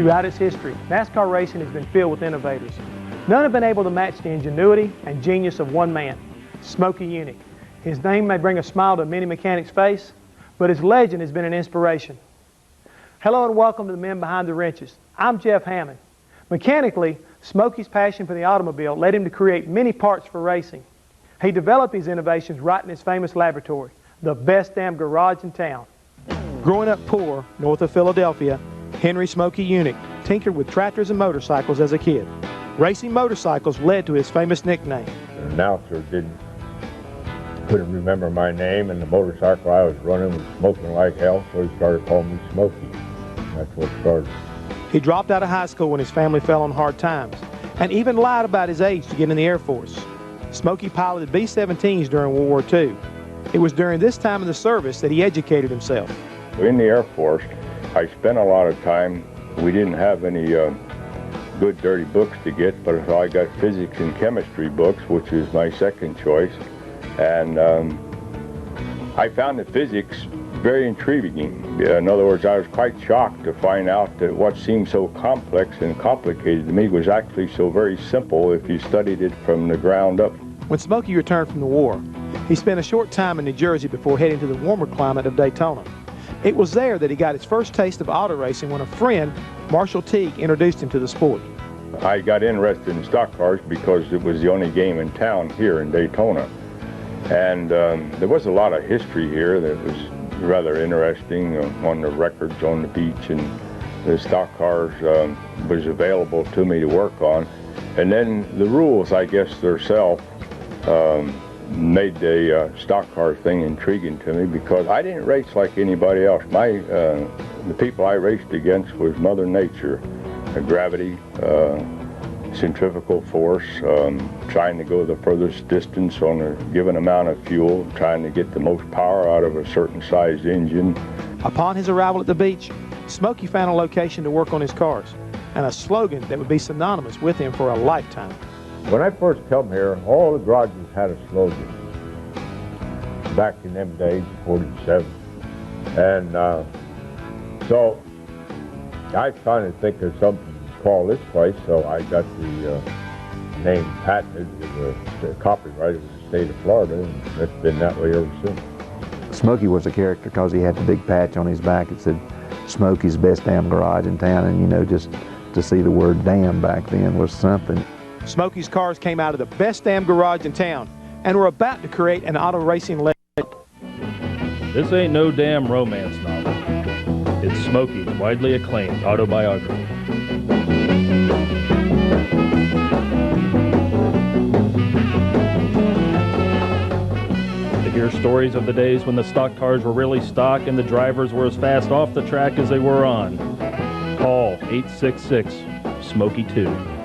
Throughout its history, NASCAR racing has been filled with innovators. None have been able to match the ingenuity and genius of one man, Smokey Yunick. His name may bring a smile to many mechanics' face, but his legend has been an inspiration. Hello and welcome to the Men Behind the Wrenches. I'm Jeff Hammond. Mechanically, Smokey's passion for the automobile led him to create many parts for racing. He developed these innovations right in his famous laboratory, the best damn garage in town. Growing up poor, north of Philadelphia, Henry Smokey Yunick tinkered with tractors and motorcycles as a kid. Racing motorcycles led to his famous nickname. The announcer couldn't remember my name, and the motorcycle I was running was smoking like hell, so he started calling me Smokey. That's what started. He dropped out of high school when his family fell on hard times, and even lied about his age to get in the Air Force. Smokey piloted B-17s during World War II. It was during this time in the service that he educated himself. In the Air Force, I spent a lot of time. We didn't have any good dirty books to get, but so I got physics and chemistry books, which is my second choice. And I found the physics very intriguing. In other words, I was quite shocked to find out that what seemed so complex and complicated to me was actually so very simple if you studied it from the ground up. When Smokey returned from the war, he spent a short time in New Jersey before heading to the warmer climate of Daytona. It was there that he got his first taste of auto racing when a friend, Marshall Teague, introduced him to the sport. I got interested in stock cars because it was the only game in town here in Daytona. And there was a lot of history here that was rather interesting on the records on the beach, and the stock cars was available to me to work on. And then the rules, I guess, themselves made the stock car thing intriguing to me because I didn't race like anybody else. The people I raced against was Mother Nature, gravity, centrifugal force, trying to go the furthest distance on a given amount of fuel, trying to get the most power out of a certain sized engine. Upon his arrival at the beach, Smokey found a location to work on his cars and a slogan that would be synonymous with him for a lifetime. When I first come here, all the garages had a slogan back in them days, 47. And so I was trying to think of something to call this place, so I got the name patented with the copyright of the state of Florida, and it's been that way ever since. Smokey was a character because he had the big patch on his back that said Smokey's best damn garage in town, and you know, just to see the word damn back then was something. Smokey's cars came out of the best damn garage in town and were about to create an auto racing legend. This ain't no damn romance novel. It's Smokey's widely acclaimed autobiography. To hear stories of the days when the stock cars were really stock and the drivers were as fast off the track as they were on, call 866-SMOKEY2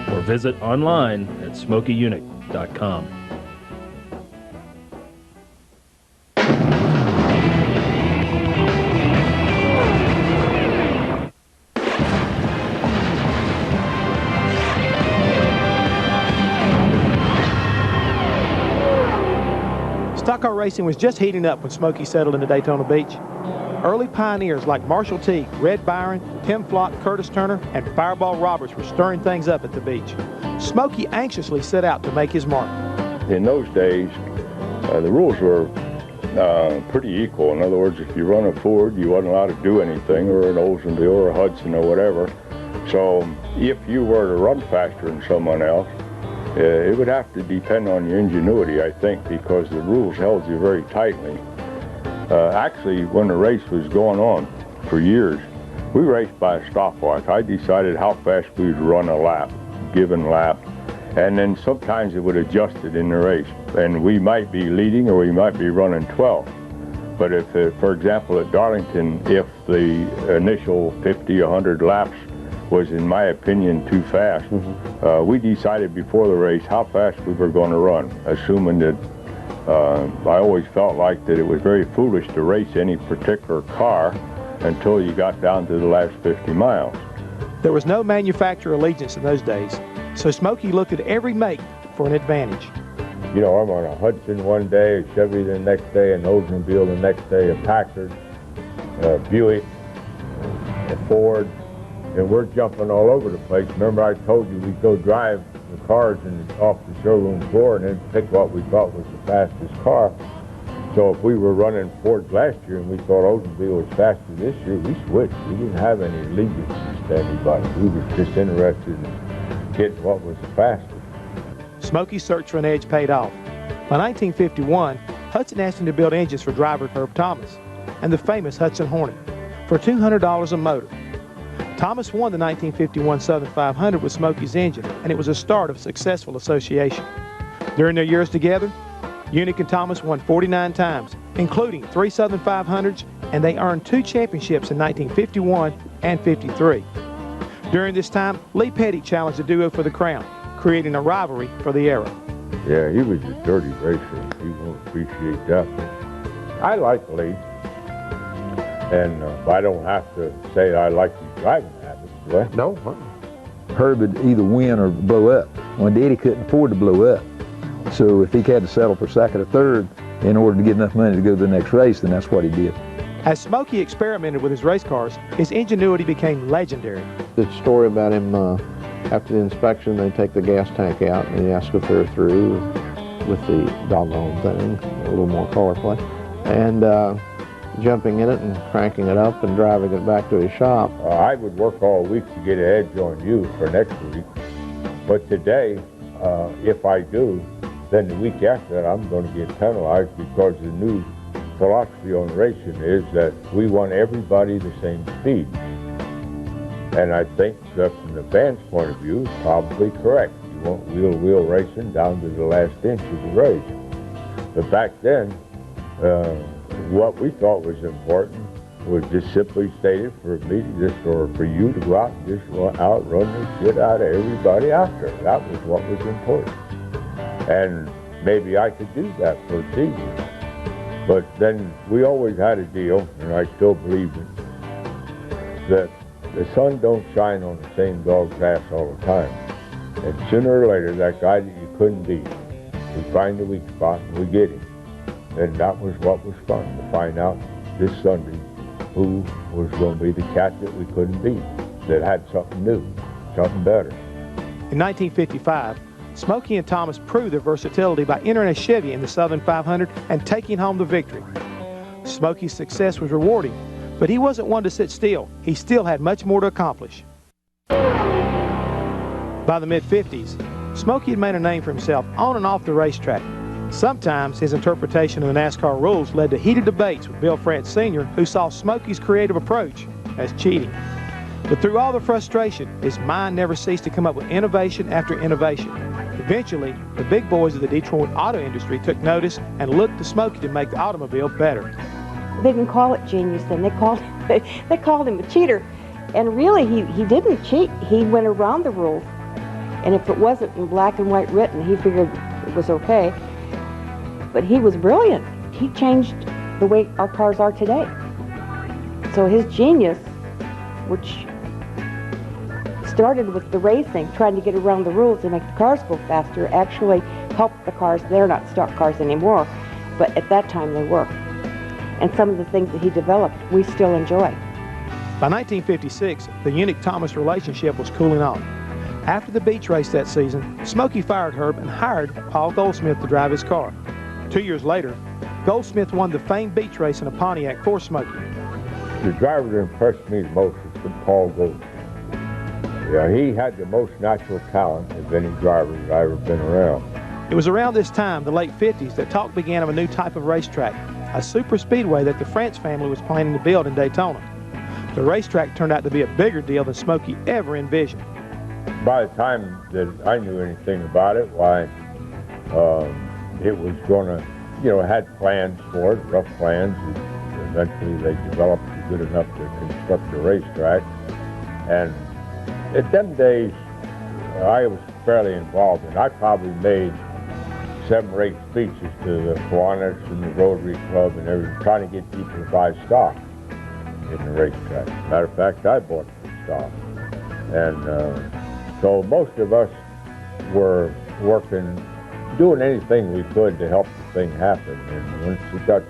or visit online at SmokeyYunick.com. Stock car racing was just heating up when Smokey settled into Daytona Beach. Early pioneers like Marshall Teague, Red Byron, Tim Flott, Curtis Turner, and Fireball Roberts were stirring things up at the beach. Smokey anxiously set out to make his mark. In those days, the rules were pretty equal. In other words, if you run a Ford, you wasn't allowed to do anything, or an Oldsmobile or a Hudson or whatever. So if you were to run faster than someone else, it would have to depend on your ingenuity, I think, because the rules held you very tightly. Actually, when the race was going on for years, we raced by a stopwatch. I decided how fast we would run a lap, given lap, and then sometimes it would adjust it in the race. And we might be leading or we might be running 12. But if, for example, at Darlington, if the initial 50, 100 laps was, in my opinion, too fast, we decided before the race how fast we were going to run, assuming that I always felt like that it was very foolish to race any particular car until you got down to the last 50 miles. There was no manufacturer allegiance in those days, so Smokey looked at every make for an advantage. You know, I'm on a Hudson one day, a Chevy the next day, an Oldsmobile the next day, a Packard, a Buick, a Ford, and we're jumping all over the place. Remember I told you we'd go drive the cars off the showroom floor and then pick what we thought was the fastest car. So if we were running Fords last year and we thought Oldsmobile was faster this year, we switched. We didn't have any allegiances to anybody. We were just interested in getting what was the fastest. Smokey's search for an edge paid off. By 1951, Hudson asked him to build engines for driver Herb Thomas and the famous Hudson Hornet for $200 a motor. Thomas won the 1951 Southern 500 with Smokey's engine, and it was a start of a successful association. During their years together, Unick and Thomas won 49 times, including 3 Southern 500s, and they earned 2 championships in 1951 and 53. During this time, Lee Petty challenged the duo for the crown, creating a rivalry for the era. Yeah, he was a dirty racer. You won't appreciate that. I like Lee, and I don't have to say I like his driving habits, do I? No. Herb would either win or blow up. Well, Daddy couldn't afford to blow up. So if he had to settle for second or third in order to get enough money to go to the next race, then that's what he did. As Smokey experimented with his race cars, his ingenuity became legendary. The story about him, after the inspection, they take the gas tank out and they ask if they're through with the doggone thing, a little more color play, and jumping in it and cranking it up and driving it back to his shop. I would work all week to get an edge on you for next week, but today, if I do, then the week after that I'm going to get penalized because the new philosophy on racing is that we want everybody the same speed. And I think that from the fans' point of view, it's probably correct. You want wheel-to-wheel racing down to the last inch of the race. But back then, what we thought was important was just simply stated for me or for you to go out and just outrun the shit out of everybody out there. That was what was important. And maybe I could do that for a season. But then we always had a deal, and I still believe it, that the sun don't shine on the same dog's ass all the time. And sooner or later, that guy that you couldn't beat, we find the weak spot and we get him. And that was what was fun, to find out this Sunday who was going to be the cat that we couldn't beat, that had something new, something better. In 1955, Smokey and Thomas proved their versatility by entering a Chevy in the Southern 500 and taking home the victory. Smokey's success was rewarding, but he wasn't one to sit still. He still had much more to accomplish. By the mid-50s, Smokey had made a name for himself on and off the racetrack. Sometimes his interpretation of the NASCAR rules led to heated debates with Bill France Sr., who saw Smokey's creative approach as cheating. But through all the frustration, his mind never ceased to come up with innovation after innovation. Eventually, the big boys of the Detroit auto industry took notice and looked to Smokey to make the automobile better. They didn't call it genius then. They called him a cheater. And really, he didn't cheat. He went around the rules. And if it wasn't in black and white written, he figured it was okay. But he was brilliant. He changed the way our cars are today. So his genius, which started with the racing, trying to get around the rules and make the cars go faster, actually helped the cars. They're not stock cars anymore, but at that time they were. And some of the things that he developed, we still enjoy. By 1956, the Unick-Thomas relationship was cooling off. After the beach race that season, Smokey fired Herb and hired Paul Goldsmith to drive his car. 2 years later, Goldsmith won the famed beach race in a Pontiac for Smokey. The driver that impressed me the most was Paul Goldsmith. Yeah, he had the most natural talent of any driver that I've ever been around. It was around this time, the late 50s, that talk began of a new type of racetrack, a super speedway that the France family was planning to build in Daytona. The racetrack turned out to be a bigger deal than Smokey ever envisioned. By the time that I knew anything about it, why, it was going to, had plans for it, rough plans. And eventually they developed good enough to construct a racetrack. And at them days, I was fairly involved, and I probably made 7 or 8 speeches to the Kiwanis and the Rotary Club and everything, trying to get people to buy stock in the racetrack. Matter of fact, I bought some stock. And so most of us were working, doing anything we could to help the thing happen. And once it got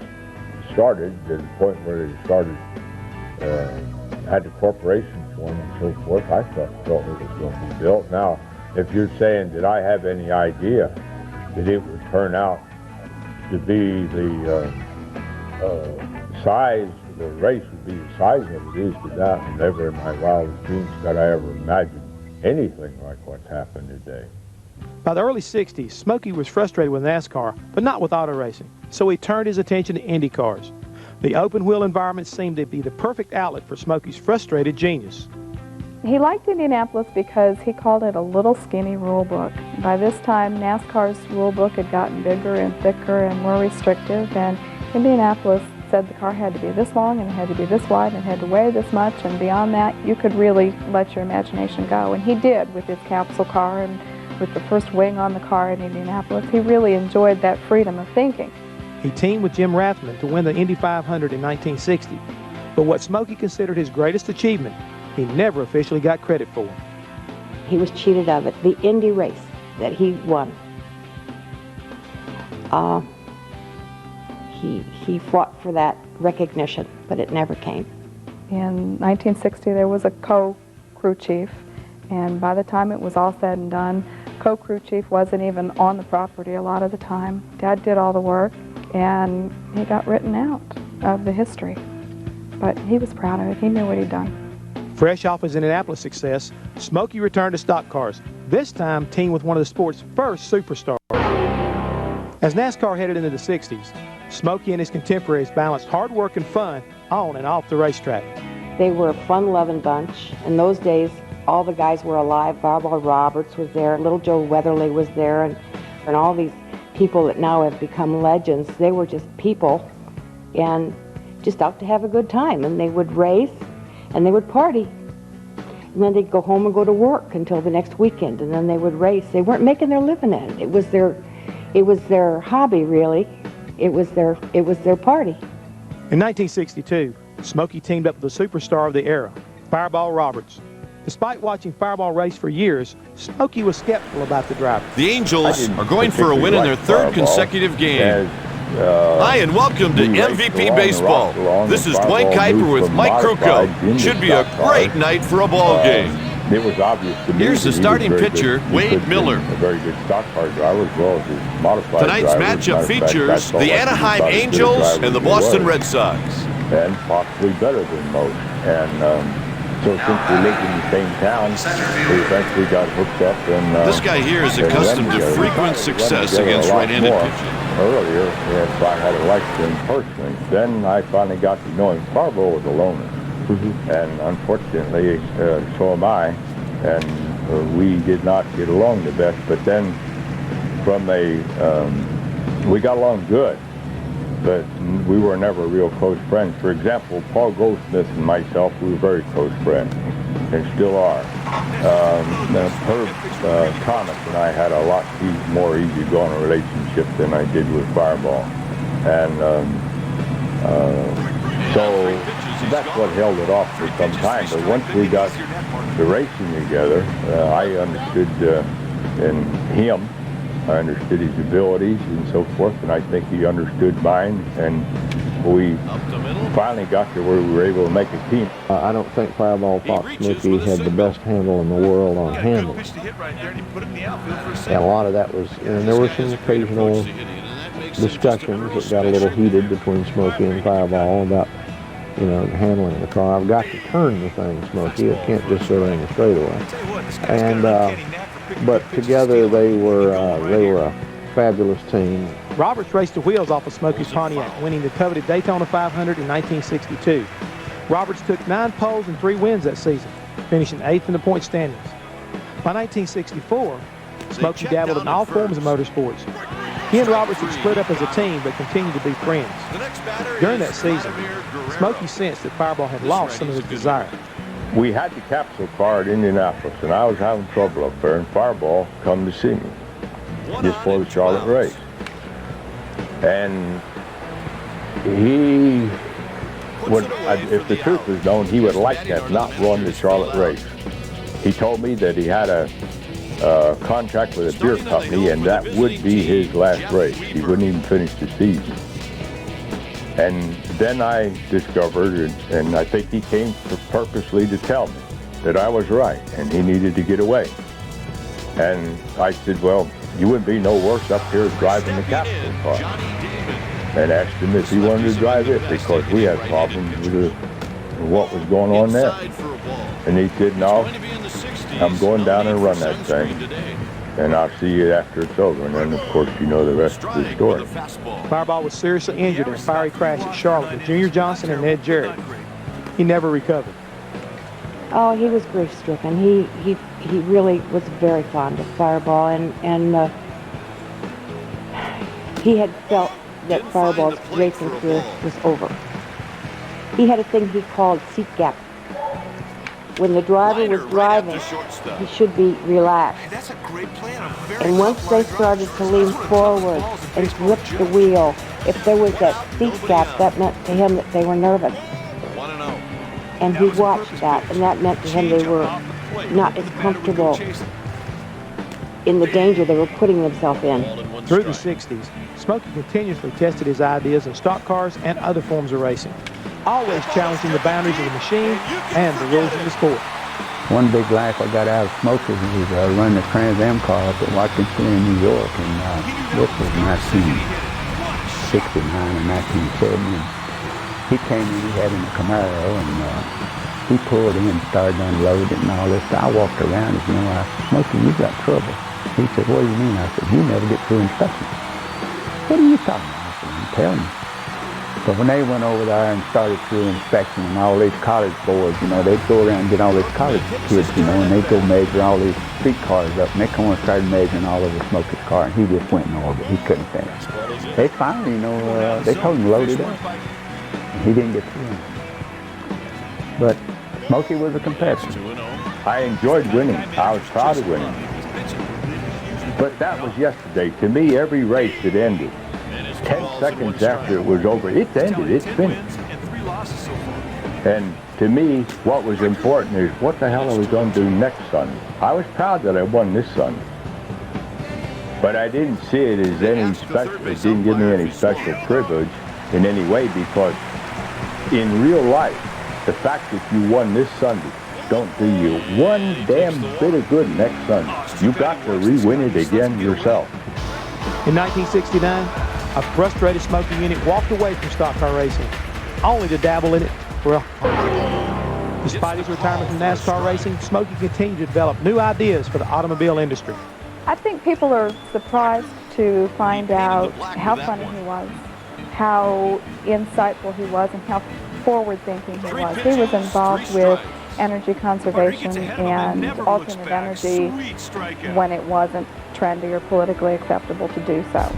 started, to the point where they started, had the corporations platform and so forth. I felt it was going to be built. Now, if you're saying, did I have any idea that it would turn out to be the size, the race would be the size of it is today, never in my wildest dreams could I ever imagine anything like what's happened today. By the early 60s, Smokey was frustrated with NASCAR, but not with auto racing, so he turned his attention to Indy cars. The open-wheel environment seemed to be the perfect outlet for Smokey's frustrated genius. He liked Indianapolis because he called it a little skinny rule book. By this time, NASCAR's rule book had gotten bigger and thicker and more restrictive, and Indianapolis said the car had to be this long and it had to be this wide and it had to weigh this much, and beyond that, you could really let your imagination go. And he did with his capsule car and with the first wing on the car in Indianapolis. He really enjoyed that freedom of thinking. He teamed with Jim Rathman to win the Indy 500 in 1960, but what Smokey considered his greatest achievement, he never officially got credit for. He was cheated of it. The Indy race that he won. He fought for that recognition, but it never came. In 1960, there was a co-crew chief, and by the time it was all said and done, co-crew chief wasn't even on the property a lot of the time. Dad did all the work, and he got written out of the history. But he was proud of it. He knew what he'd done. Fresh off his Indianapolis success, Smokey returned to stock cars, this time teamed with one of the sport's first superstars. As NASCAR headed into the 60s, Smokey and his contemporaries balanced hard work and fun on and off the racetrack. They were a fun-loving bunch. In those days, all the guys were alive. Fireball Roberts was there, Little Joe Weatherly was there, and all these people that now have become legends. They were just people and just out to have a good time. And they would race and they would party. And then they'd go home and go to work until the next weekend, and then they would race. They weren't making their living at it. It was their hobby, really. It was their party. In 1962, Smokey teamed up with the superstar of the era, Fireball Roberts. Despite watching Fireball race for years, Smokey was skeptical about the driver. The Angels are going for a win in their third consecutive game. Hi, and welcome to MVP Baseball. This is Dwayne Kuiper with Mike Krukow. Should be a great night for a ball game. It was obvious to me. Here's the starting pitcher, Wade Miller. A very good stock car driver as well as his modified Tonight's driver. matchup As a matter of fact, features that's all the I think Anaheim about as good a Angels driver and the he Boston was. Red Sox. And possibly better than most. And so since we lived in the same town, we eventually got hooked up. And This guy here is and accustomed run to together. frequent We success run together against a lot right-handed more pitching. Earlier, if I had liked him personally. Then I finally got to know him. Fireball was a loner. And unfortunately, so am I. And we did not get along the best. But then we got along good. But we were never real close friends. For example, Paul Goldsmith and myself, we were very close friends, and still are. Herb Thomas and I had a lot more easygoing relationship than I did with Fireball. And so that's what held it off for some time. But once we got the racing together, I understood in him. I understood his abilities and so forth, and I think he understood mine, and we finally got to where we were able to make a team. I don't think Fireball thought Smokey had the best handle in the world on handling. And a lot of that was, and there were some occasional discussions that got a little heated between Smokey and Fireball about, handling the car. I've got to turn the thing, Smokey. It can't just sit in the straightaway. And but together they were a fabulous team. Roberts raced the wheels off of Smokey's Pontiac, winning the coveted Daytona 500 in 1962. Roberts took 9 poles and 3 wins that season, finishing 8th in the point standings. By 1964, Smokey dabbled in all forms of motorsports. He and Roberts had split up as a team, but continued to be friends. During that season, Smokey sensed that Fireball had lost some of his desire. We had the capsule car at Indianapolis, and I was having trouble up there, and Fireball come to see me just for the Charlotte race. And he would, if the truth was known, he would like to have not run the Charlotte race. He told me that he had a contract with a beer company, and that would be his last race. He wouldn't even finish the season. And then I discovered, and I think he came purposely to tell me, that I was right and he needed to get away. And I said, well, you wouldn't be no worse up here driving the Capitol car. And asked him if he wanted to drive it because we had problems with what was going on there. And he said, no, I'm going down and run that thing. And I'll see you after it's over. And then, of course, you know the rest of the story. Fireball was seriously injured in a fiery crash at Charlotte with Junior Johnson and Ned Jarrett. He never recovered. Oh, he was grief-stricken. He really was very fond of Fireball, and he had felt that Fireball's racing career was over. He had a thing he called seat gap. When the driver was driving, he should be relaxed. And once they started to lean forward and grip the wheel, if there was that seat gap, that meant to him that they were nervous. And he watched that, and that meant to him they were not as comfortable in the danger they were putting themselves in. Through the 60s, Smokey continuously tested his ideas in stock cars and other forms of racing, always challenging the boundaries of the machine and the rules of the sport. One big laugh I got out of Smokey was running a Trans Am car up at Washington in New York, and this was 1969 and 1970. He came in, he had in a Camaro, and he pulled in and started unloading and all this. I walked around and, you know, I said, Smokey, you got trouble. He said, what do you mean? I said, you never get through inspection. What are you talking about? I said, I'm telling you. But when they went over there and started through inspection and all these college boys, you know, they'd go around and get all these college kids, you know, and they'd go measure all these street cars up, and they come and started measuring all over Smokey's car, and he just went in orbit. He couldn't finish. They finally, you know, they told him to load it up. He didn't get through. But Smokey was a competitor. I enjoyed winning. I was proud of winning. But that was yesterday. To me, every race that ended, 10 seconds after it was over, it's ended, it's finished. And to me, what was important is what the hell are we going to do next Sunday? I was proud that I won this Sunday. But I didn't see it as any special, it didn't give me any special privilege in any way, because in real life, the fact that you won this Sunday don't do you one damn bit of good next Sunday. You got to re-win it again yourself. In 1969, a frustrated Smokey unit walked away from stock car racing, only to dabble in it for a Despite his retirement from NASCAR racing, Smokey continued to develop new ideas for the automobile industry. I think people are surprised to find out how funny he was, how insightful he was, and how forward-thinking he was. He was involved with energy conservation and alternate energy when it wasn't trendy or politically acceptable to do so.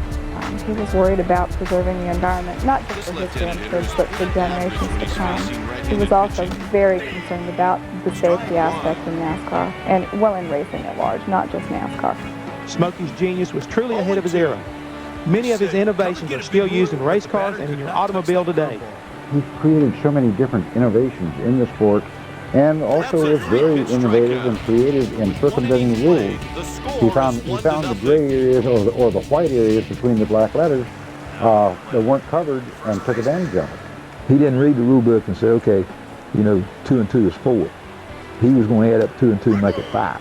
He was worried about preserving the environment, not just for his grandkids, but for generations to come. He was also very concerned about the safety aspect in NASCAR, and well, in racing at large, not just NASCAR. Smokey's genius was truly ahead of his era. Many of his innovations are still used in race cars and in your automobile today. He's created so many different innovations in the sport, and also was very innovative and creative in circumventing the rules. He found the gray areas or the white areas between the black letters that weren't covered and took advantage of it. He didn't read the rule book and say, okay, you know, 2 and 2 is 4. He was going to add up 2 and 2 and make it 5.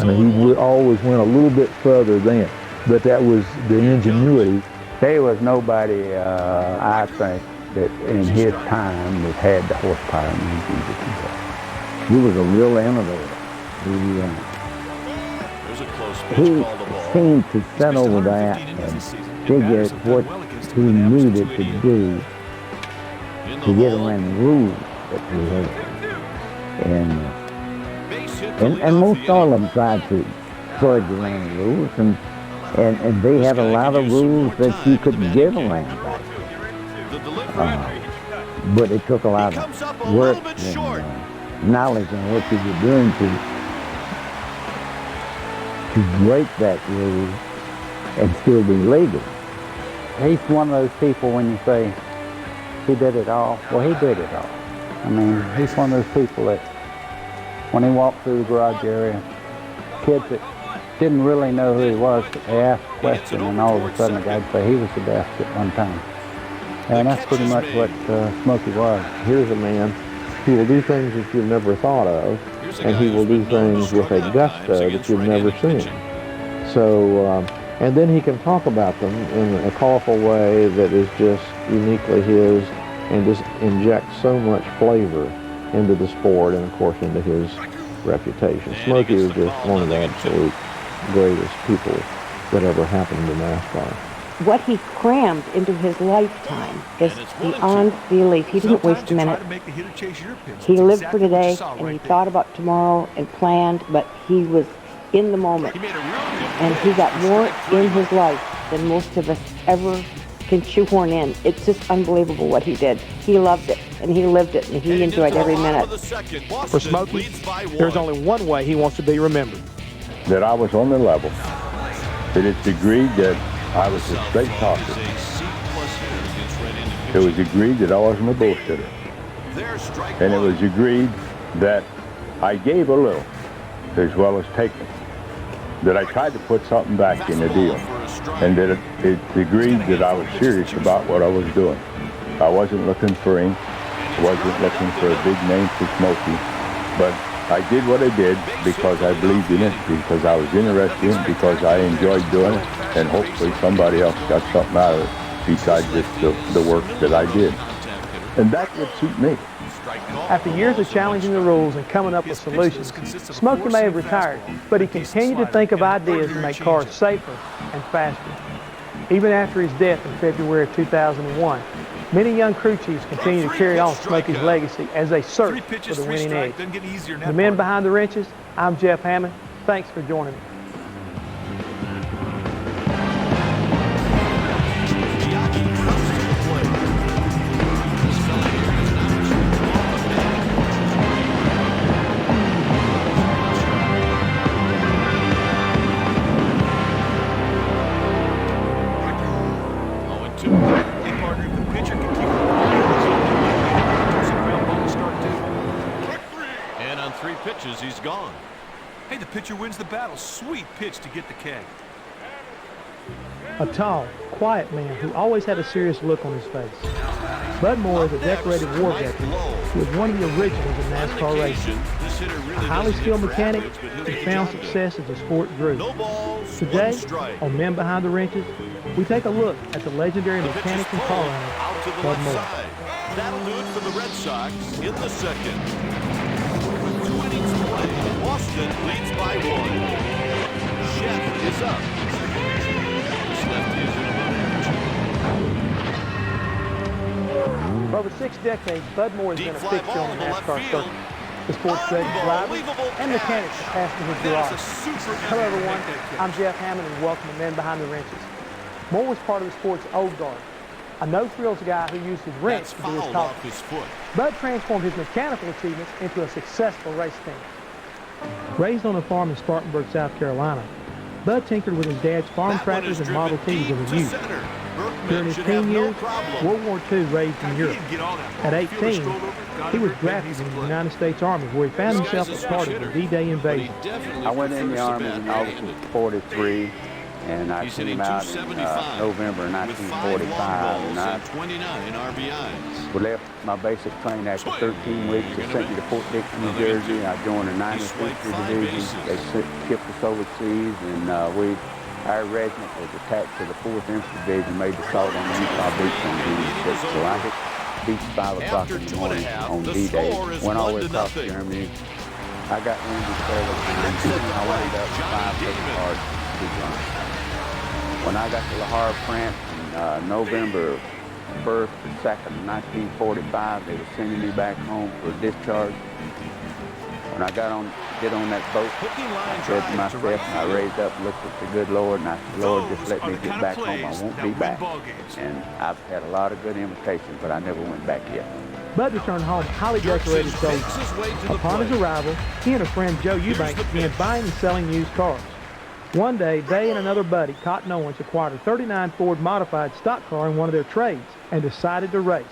I mean, he always went a little bit further then, but that was the ingenuity. There was nobody, I think, that in his time that had the horsepower and engine to do that. He was a real innovator. He seemed to set over that and figure what he needed to do to get around the rules that we had. And most all of them tried to fudge around the rules, and they had a lot of rules that you couldn't get around that. But it took a lot of work and knowledge on what you were doing to break that rule and still be legal. He's one of those people when you say he did it all, well, he did it all. I mean, he's one of those people that when he walked through the garage area, kids that didn't really know who he was, they asked a question and all of a sudden the guy would say he was the best at one time. And that's pretty much what Smokey was. Here's a man who will do things that you've never thought of, and he will do things with a gusto that you've never seen. So, and then he can talk about them in a colorful way that is just uniquely his and just injects so much flavor into the sport and, of course, into his reputation. Smokey was just one of the absolute greatest people that ever happened to NASCAR. What he crammed into his lifetime is beyond belief. He didn't waste a minute. He lived for today, and he thought about tomorrow and planned, but he was in the moment. And he got more in his life than most of us ever can shoehorn in. It's just unbelievable what he did. He loved it, and he lived it, and he enjoyed every minute. For Smokey, there's only one way he wants to be remembered. That I was on the level. That it's agreed that I was a straight talker. It was agreed that I wasn't a bullshitter. And it was agreed that I gave a little as well as taken. That I tried to put something back in the deal. And that it agreed that I was serious about what I was doing. I wasn't looking for ink. I wasn't looking for a big name for Smokey. But I did what I did because I believed in it, because I was interested in it, because I enjoyed doing it, and hopefully somebody else got something out of it besides just the work that I did. And that would suit me. After years of challenging the rules and coming up with solutions, Smokey may have retired, but he continued to think of ideas to make cars safer and faster. Even after his death in February of 2001, many young crew chiefs continue to carry on Smokey's legacy as they search for the winning edge. The men behind the wrenches, I'm Jeff Hammond. Thanks for joining me. He's gone. Hey, the pitcher wins the battle. Sweet pitch to get the K. A tall, quiet man who always had a serious look on his face. Bud Moore is a decorated war veteran who was one of the originals of NASCAR racing. A highly skilled mechanic who found success as the sport grew. Today, on Men Behind the Wrenches, we take a look at the legendary mechanic and car owner, Bud Moore. That'll do it for the Red Sox in the second. Boston leads by 1. Chef is up. This lefty is in a For over 6 decades, Bud Moore has been a fixture on the NASCAR circuit. The sport's greatest drivers and mechanics have passed through his garage. Hello everyone, I'm Jeff Hammond and welcome to Men Behind the Wrenches. Moore was part of the sport's old guard, a no-frills guy who used his wrench to do his talking. Bud transformed his mechanical achievements into a successful race team. Raised on a farm in Spartanburg, South Carolina, Bud tinkered with his dad's farm tractors and Model Ts as a youth. During his teen years, World War II raged in Europe. At 18, he was drafted into the United States Army, where he found himself a part of the D-Day invasion. I went in the Army in August of '43. And I came out in November 1945, and I left my basic training after 13 weeks. They sent me to Fort Dix, New Jersey. I joined the 9th Infantry Division. They shipped us overseas, and our regiment was attached to the 4th Infantry Division, made the assault on the Utah Beach on June 6th. So I hit the beach 5 o'clock in the morning on D-Day, went all the way across Germany. I got wounded several times. I wound up 5 different cars. When I got to La Havre, France, in November 1st and 2nd, 1945, they were sending me back home for discharge. When I get on that boat, I said to myself, and I raised up and looked at the good Lord, and I said, Lord, just let me get back home. I won't be back. And I've had a lot of good invitations, but I never went back yet. Bud returned home highly decorated soldier. Upon his arrival, he and a friend, Joe Eubanks, began buying and selling used cars. One day, they and another buddy, Cotton Owens, acquired a '39 Ford modified stock car in one of their trades and decided to race.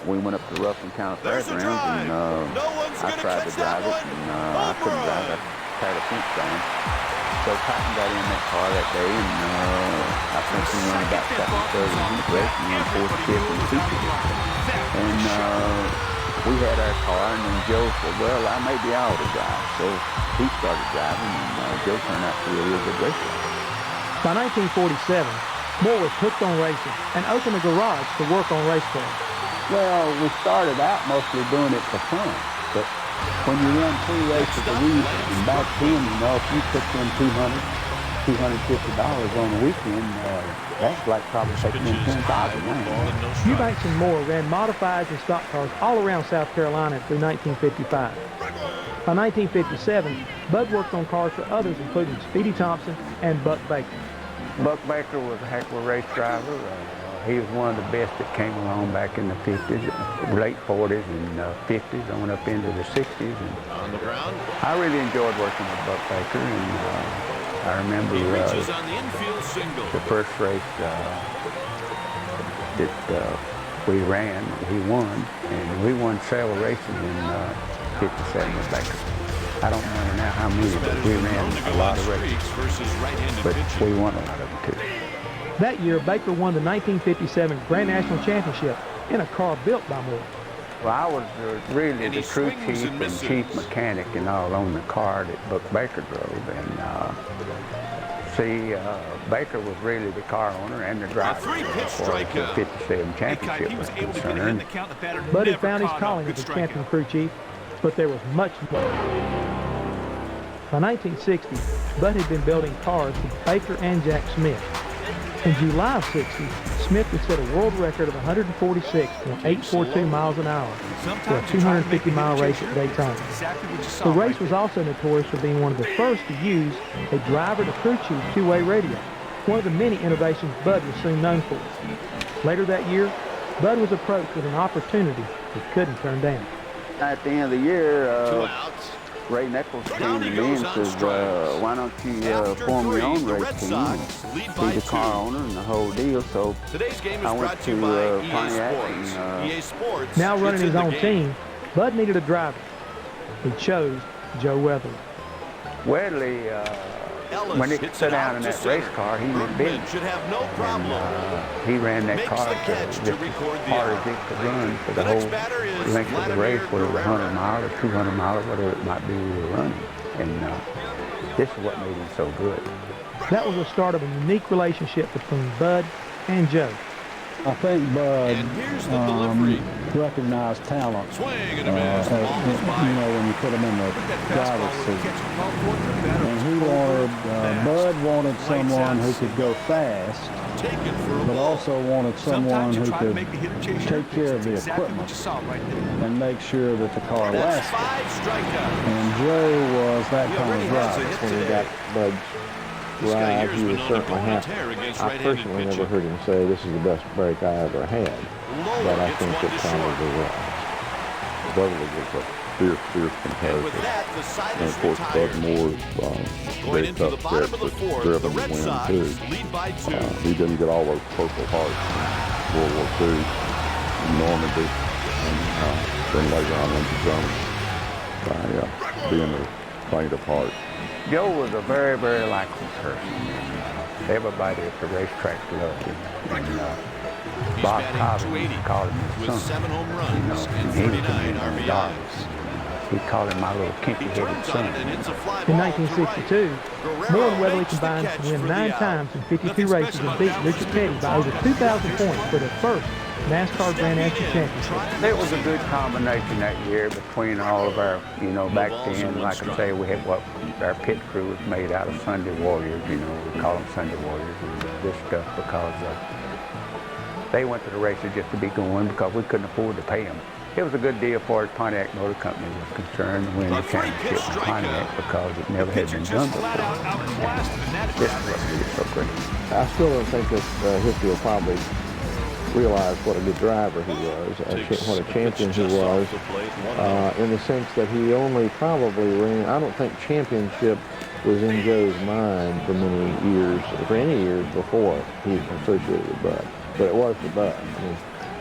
We went up to Rough and County Fairgrounds, and I tried to drive it, and I couldn't drive it. I had a fence on. So Cotton got in that car that day, and I think he won about 2nd, 3rd, and heat race, and won 4th, 5th, and 2nd. And we had our car, and then Joe said, well, I may be out to drive. So he started driving, and Joe turned out to be a real good racer. By 1947, Moore was hooked on racing and opened a garage to work on race cars. Well, we started out mostly doing it for fun, but when you run 3 races a week, and back then, you know, if you took in $250 on a weekend, that's like probably taking in $10,000. Eubanks and Moore ran modifieds and stock cars all around South Carolina through 1955. By 1957, Bud worked on cars for others, including Speedy Thompson and Buck Baker. Buck Baker was a heck of a race driver. He was one of the best that came along back in the 50s, late 40s and 50s, on up into the 60s. And on the ground, I really enjoyed working with Buck Baker, and I remember he reaches on the infield single. the first race that we ran, he won, and we won several races in 57 with Baker. I don't remember now how many, but we ran a lot of races, but we won a lot of them too. That year, Baker won the 1957 Grand National Championship in a car built by Moore. Well, I was really the crew chief and chief mechanic and all on the car that Buck Baker drove. And Baker was really the car owner and the driver for the 57 championship was concerned. Bud had found his calling as a champion crew chief, but there was much more. By 1960, Bud had been building cars with Baker and Jack Smith. In July of 60, Smith had set a world record of 146.842 miles an hour for a 250-mile race at Daytona. The race was also notorious for being one of the first to use a driver-to-crew chief two-way radio, one of the many innovations Bud was soon known for. Later that year, Bud was approached with an opportunity he couldn't turn down. At the end of the year, Ray Nichols came to me and says, why don't you form your own race team? Be the car owner and the whole deal. So I went to Pontiac and now running his own team, Bud needed a driver. He chose Joe Weatherly. Weatherly, when he sat down in that race car, he was big. And, he ran that car just as hard as it could run for the whole length of the race, whether it was 100 miles or 200 miles or whatever it might be we were running. And this is what made him so good. That was the start of a unique relationship between Bud and Joe. I think Bud recognized talent, you know, when you put him in the driver's seat. And he wanted, Bud wanted someone who could go fast, but also wanted someone who could take care of the equipment and make sure that the car lasted. And Joe was that kind of driver. When he got Bud's ride, he was certainly happy. I personally never heard him say this is the best break I ever had, but I think it probably was. Weatherly was a fierce competitor. And of course, Bud Moore, very tough stretch, but driven to win too. He didn't get all those Purple Hearts in World War II, in Normandy, and then later on into Germany by being a plaintiff heart. Joe was a very, very likable person. Everybody at the racetrack loved him. And Bob Cobbins called him his son. You know, and he was in the darkness. He called him my little kinky-headed son. In 1962, Moore and Weatherly combined to win 9 times in 52 races and beat Richard Petty by over 2,000 points for their first NASCAR Grand National Championship. It was a good combination that year between all of our, you know, back then, like I say, we had what our pit crew was made out of Sunday Warriors, you know, we call them Sunday Warriors and this stuff because they went to the races just to be going because we couldn't afford to pay them. It was a good deal for as Pontiac Motor Company was concerned to win the championship in Pontiac because it never had been done before. This is what made it so great. I still don't think that history will probably realize what a good driver he was, what a champion he was, in the sense that he only probably ran, I don't think championship was in Joe's mind for many years, for any years before he associated with Bud. But it was for Bud. I mean,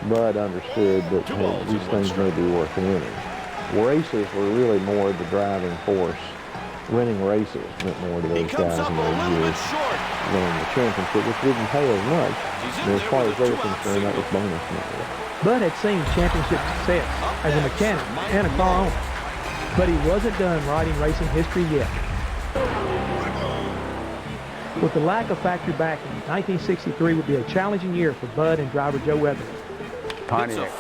Bud understood that these things may be worth winning. Races were really more the driving force. Winning races meant more to those guys in those years. Winning the championship, which didn't pay as much. And as far as they were concerned, that was bonus money. Bud had seen championship success as a mechanic and a car owner, but he wasn't done writing racing history yet. With the lack of factory backing, 1963 would be a challenging year for Bud and driver Joe Weatherly. Pontiac,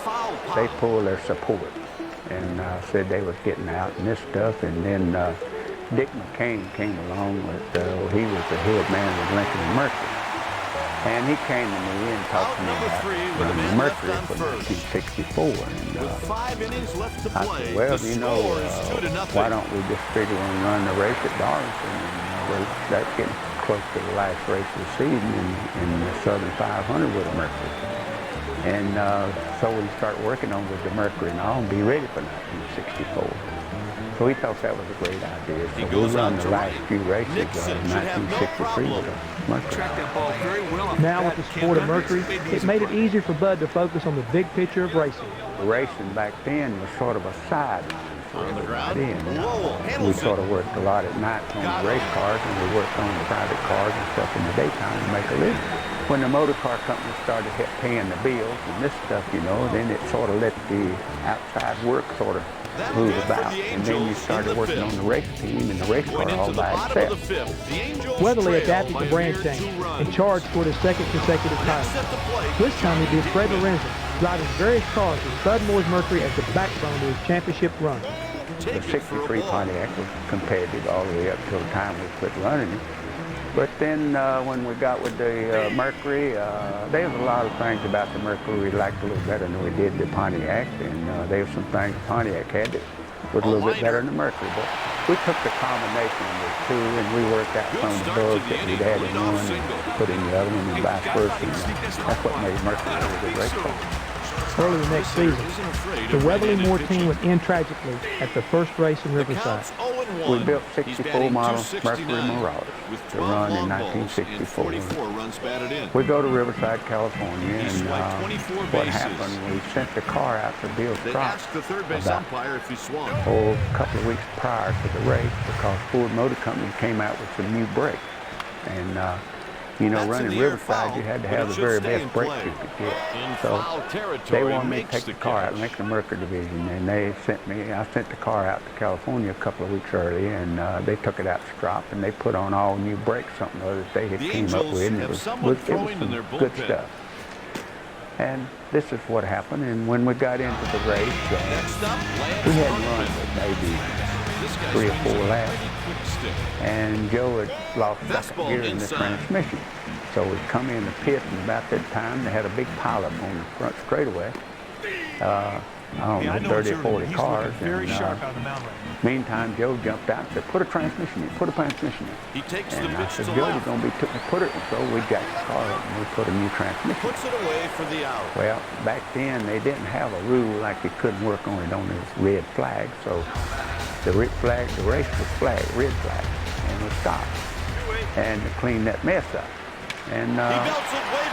they pulled their support and said they was getting out and this stuff, and then Dick McCain came along with, he was the head man of Lincoln and Mercury. And he came to me and talked to me about running Mercury for 1964. And I said, well, you know, why don't we just figure on running the race at Darlington? And that's getting close to the last race of the season in the Southern 500 with the Mercury. And so we start working on with the Mercury and all and be ready for 1964. So we thought that was a great idea. So we run the last few races of 1963 with the Mercury. Now with the support of Mercury, it made it easier for Bud to focus on the big picture of racing. Racing back then was sort of a sideline for everybody. And we sort of worked a lot at night on the race cars, and we worked on the private cars and stuff in the daytime to make a living. When the motor car company started paying the bills and this stuff, you know, then it sort of let the outside work sort of move about. And then you started working on the race team and the race car all by itself. Weatherly adapted the brand change and charged for his second consecutive title. This time he did Fred Lorenzo, driving various cars with Bud Moore's Mercury as the backbone to his championship run. The 63 Pontiac was competitive all the way up till the time we quit running it. But then when we got with the Mercury, there was a lot of things about the Mercury we liked a little better than we did the Pontiac, and there were some things the Pontiac had that was a little bit better than the Mercury. But we took the combination of the two, and we worked out some of the bugs that we'd had in one and put in the other one and vice versa. And that's what made Mercury a really good race car. Early the next season, the Weatherly Moore team would end tragically at the first race in Riverside. We built 64 model Mercury Marauders to run in 1964. We go to Riverside, California, and what happened, we sent the car out to Bill Scott about a couple of weeks prior to the race because Ford Motor Company came out with some new brakes. And you know, running Riverside, you had to have the very best brakes you could get. So they wanted me to take the car out and make the Mercury division, and they sent me, I sent the car out to California a couple of weeks early, and they took it out to Strop, and they put on all new brakes, something other that they had came up with, and it was some good stuff. And this is what happened, and when we got into the race, we hadn't run but maybe 3 or 4 laps. And Joe had lost second gear in the transmission. So we come in the pit, and about that time, they had a big pileup on the front straightaway. I don't know, 30 or 40 cars. And, meantime, Joe jumped out and said, put a transmission in, put a transmission in. And I said, Joe, you're going to be put it. And so we got the car up and we put a new transmission. Puts it away for the out. Well, back then, they didn't have a rule like you couldn't work on it on this red flag. So the red flag, the race was red flag, and we stopped. And to clean that mess up. And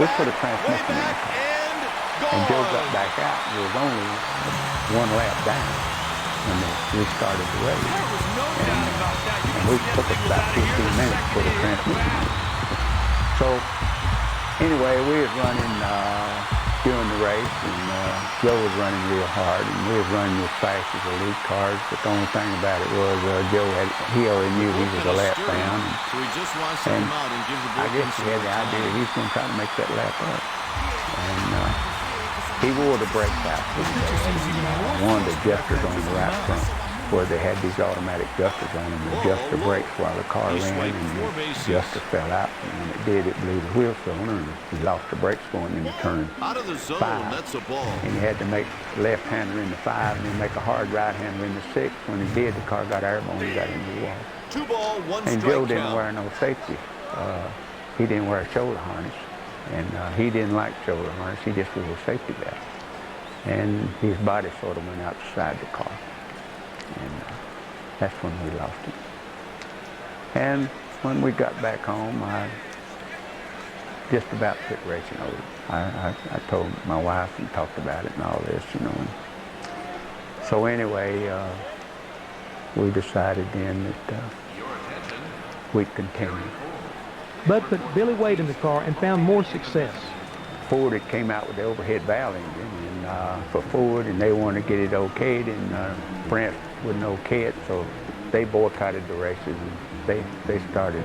we put a transmission in the car. And Joe got back out, and it was only 1 lap down when we started the race. And we took us about 15 minutes to put a transmission in. So anyway, we was running during the race, and Joe was running real hard, and we was running as fast as the lead cars. But the only thing about it was Joe he already knew he was a lap down, and I guess he had the idea he was going to try to make that lap up. And he wore the brakes out. One of the adjusters on the right front, where they had these automatic adjusters on them, adjust the brakes while the car ran, and the adjuster fell out, and when it did, it blew the wheel cylinder, and he lost the brakes going into turn 5. And he had to make left-hander into 5, and then make a hard right-hander into 6. When he did, the car got airborne and got into the wall. 2 ball, 1 and strike Joe didn't count. wear no safety. He didn't wear a shoulder harness, and he didn't like shoulder harness. He just wore a safety belt. And his body sort of went outside the car. And that's when we lost him. And when we got back home, I just about quit racing over. I told my wife and talked about it and all this, you know. And so anyway, we decided then that we'd continue. Bud put Billy Wade in the car and found more success. Ford had came out with the overhead valve engine, and for Ford, and they wanted to get it okayed, and France wouldn't okay it, so they boycotted the races, and they started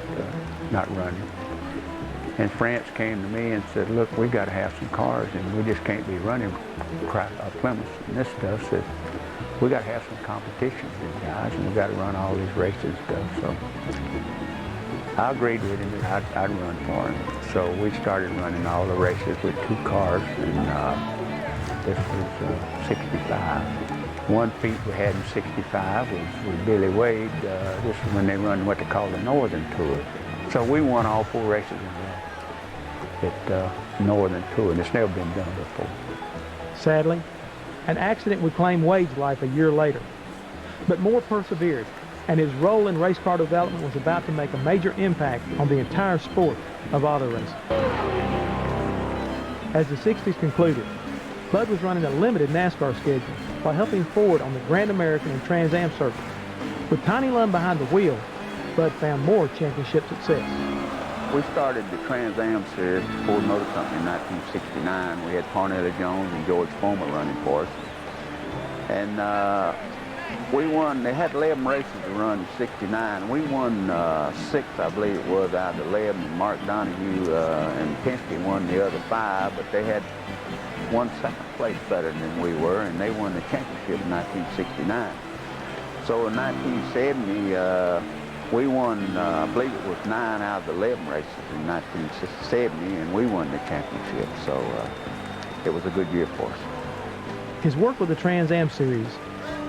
not running. And France came to me and said, look, we got to have some cars, and we just can't be running Plymouth and this stuff. Said, we got to have some competition with these guys, and we got to run all these races and stuff. So I agreed with him that I'd run for him. So we started running all the races with 2 cars, and this was 65. One feat we had in 65 was with Billy Wade. This was when they run what they call the Northern Tour. So we won all 4 races in a row at Northern Tour, and it's never been done before. Sadly, an accident would claim Wade's life a year later. But Moore persevered, and his role in race car development was about to make a major impact on the entire sport of auto racing. As the 60s concluded, Bud was running a limited NASCAR schedule while helping Ford on the Grand American and Trans Am circuit. With Tiny Lund behind the wheel, Bud found more championship success. We started the Trans Am series, Ford Motor Company, in 1969. We had Parnell Jones and George Foreman running for us. And we won, they had 11 races to run in 69. We won 6, I believe it was, out of 11. Mark Donahue and Penske won the other 5, but they had 1 second place better than we were, and they won the championship in 1969. So in 1970, we won, I believe it was 9 out of the 11 races in 1970, and we won the championship. So it was a good year for us. His work with the Trans Am series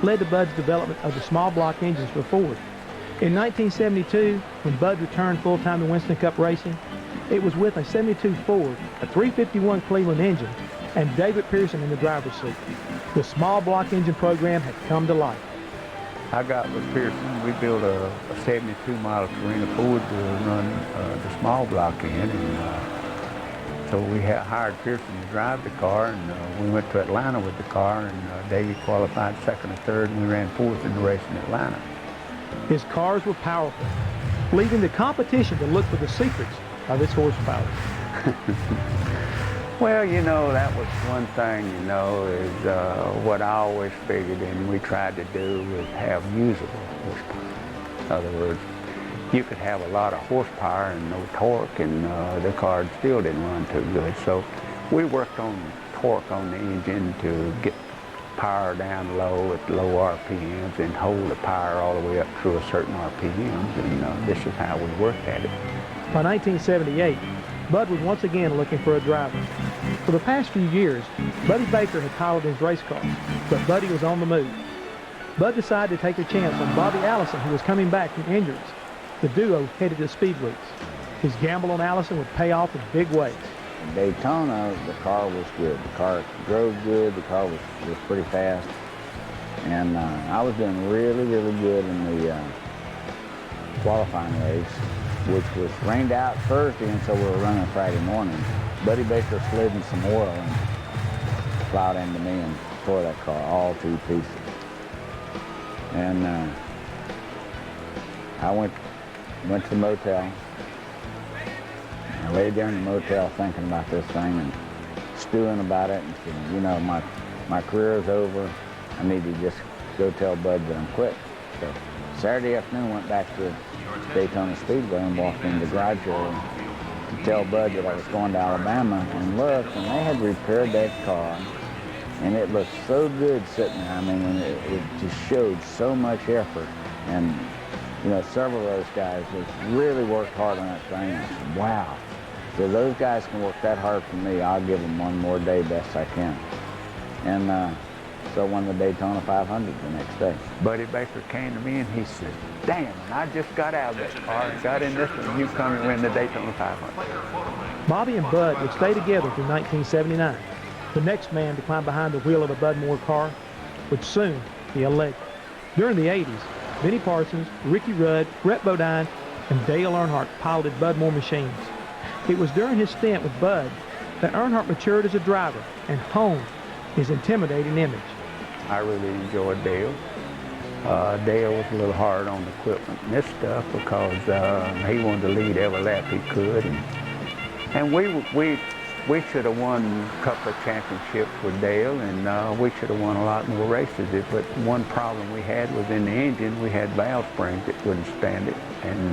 led to Bud's development of the small block engines for Ford. In 1972, when Bud returned full-time to Winston Cup racing, it was with a 72 Ford, a 351 Cleveland engine, and David Pearson in the driver's seat. The small block engine program had come to life. I got with Pearson, we built a 72-mile Carina Ford to run the small block in, and so we hired Pearson to drive the car, and we went to Atlanta with the car, and Davey qualified 2nd and 3rd, and we ran 4th in the race in Atlanta. His cars were powerful, leaving the competition to look for the secrets of its horsepower. Well, you know, that was one thing, you know, is what I always figured, and we tried to do, was have usable horsepower. In other words, you could have a lot of horsepower and no torque, and the car still didn't run too good. So we worked on torque on the engine to get power down low at low RPMs and hold the power all the way up through a certain RPMs, and this is how we worked at it. By 1978, Bud was once again looking for a driver. For the past few years, Buddy Baker had piloted his race car, but Buddy was on the move. Bud decided to take a chance on Bobby Allison, who was coming back from injuries. The duo headed to Speed Weeks. His gamble on Allison would pay off in big ways. In Daytona, the car was good. The car drove good. The car was pretty fast. And I was doing really, really good in the qualifying race, which was rained out Thursday, and so we were running Friday morning. Buddy Baker slid in some oil and plowed into me and tore that car all to pieces. And I went to the motel. I laid there in the motel thinking about this thing and stewing about it, and said, you know, my career is over. I need to just go tell Bud that I'm quit. So Saturday afternoon, went back to Daytona Speedway and walked in the garage area to tell Bud that I was going to Alabama, and looked, and they had repaired that car, and it looked so good sitting there. I mean, it just showed so much effort, and you know, several of those guys just really worked hard on that thing. I said, wow, so those guys can work that hard for me, I'll give them one more day best I can. And so I won the Daytona 500 the next day. Buddy Baker came to me and he said, damn, I just got out of that car and got in this one, you come and win the Daytona 500. Bobby and Bud would stay together through 1979. The next man to climb behind the wheel of a Bud Moore car would soon be a legend. During the 80s, Benny Parsons, Ricky Rudd, Brett Bodine, and Dale Earnhardt piloted Bud Moore machines. It was during his stint with Bud that Earnhardt matured as a driver and honed his intimidating image. I really enjoyed Dale. Dale was a little hard on the equipment and this stuff because he wanted to lead every lap he could. And we we should have won a couple of championships with Dale, and we should have won a lot more races. But one problem we had was in the engine. We had valve springs that wouldn't stand it. And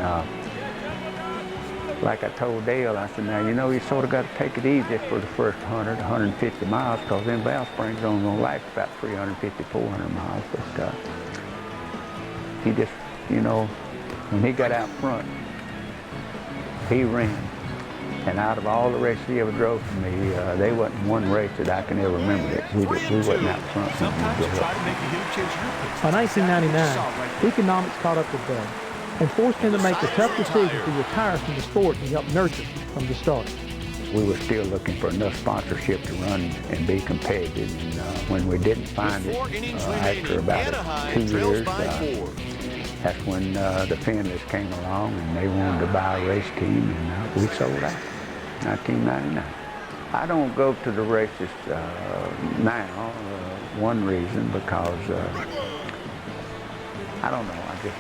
like I told Dale, I said, now, you know, you sort of got to take it easy for the first 100, 150 miles, because them valve springs only going to last about 350, 400 miles. But he just, you know, when he got out front, he ran. And out of all the races he ever drove for me, there wasn't one race that I can ever remember that we wasn't out front. By 1999, economics caught up with Bud and forced him to make the tough decision to retire from the sport he helped nurture from the start. We were still looking for enough sponsorship to run and be competitive. And when we didn't find it, after about 2 years, that's when the Finleys came along and they wanted to buy a race team, and we sold out, 1999. I don't go to the races now, one reason, because I don't know, I just,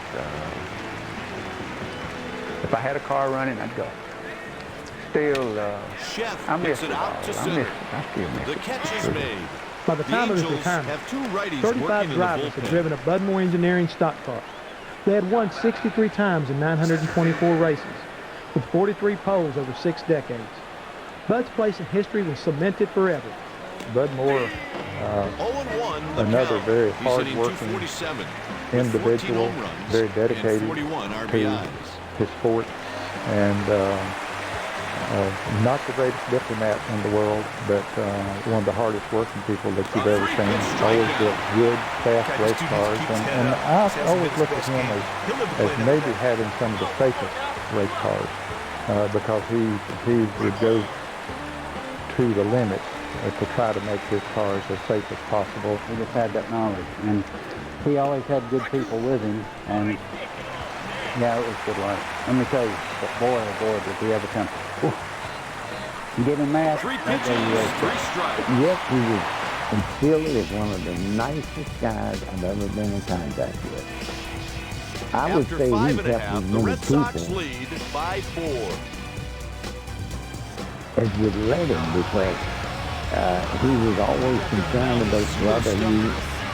if I had a car running, I'd go. Still, I miss it all. I still miss it. The catch is made. By the time of his retirement, 35 drivers had driven a Budmore Engineering stock car. They had won 63 times in 924 races, with 43 poles over 6 decades. Bud's place in history was cemented forever. Budmore, another very hard-working individual, very dedicated to his sport, and not the greatest diplomat in the world, but one of the hardest working people that you've ever seen. Always built good, fast race cars, and I always look at him as maybe having some of the safest race cars, because he would go to the limit to try to make his cars as safe as possible. He just had that knowledge, and he always had good people with him, and yeah, it was good life. Let me tell you, but boy, oh boy, did he ever come. You get him mad. 3 pitches, 3 strikes. Yes, he was, and still is one of the nicest guys I've ever been in contact with. I would say he's helped the many Red Sox people lead by 4. as would let him, because he was always concerned about whether you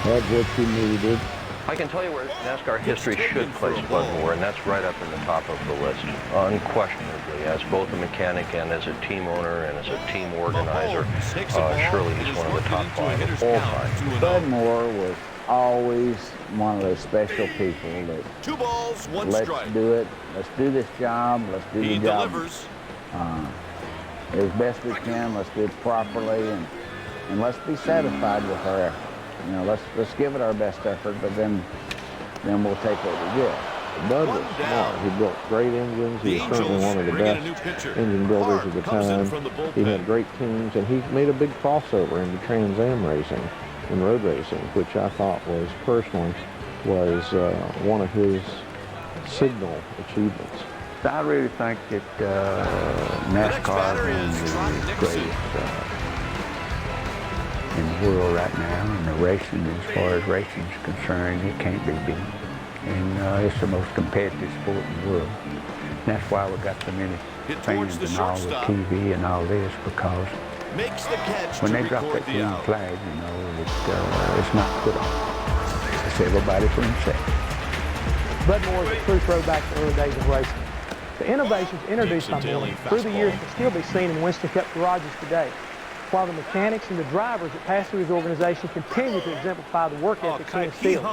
had what you needed. I can tell you where NASCAR history should place Budmore, and that's right up in the top of the list, unquestionably, as both a mechanic and as a team owner and as a team organizer. Surely he's one of the top 5 of all time. Budmore was always one of those special people that 2 balls, 1 let's strike. do it, let's do this job, let's do He the job delivers. As best we can, let's do it properly, and let's be satisfied with our effort. You know, let's give it our best effort, but then we'll take what we get. Bud was smart. He built great engines. He was certainly one of the best engine builders of the time. He had great teams, and he made a big crossover into Trans Am racing and road racing, which I thought was personally one of his signal achievements. I really think that NASCAR is the greatest in the world right now, and the racing, as far as racing is concerned, it can't be beat. And it's the most competitive sport in the world. And that's why we got so many fans and all the TV and all this, because when they drop that green flag, you know, it's not put on. It's everybody for himself. Budmore is a true throwback to the early days of racing. The innovations introduced by Moore through the years can still be seen in Winston Cup garages today, while the mechanics and the drivers that pass through his organization continue to exemplify the work ethic he instilled.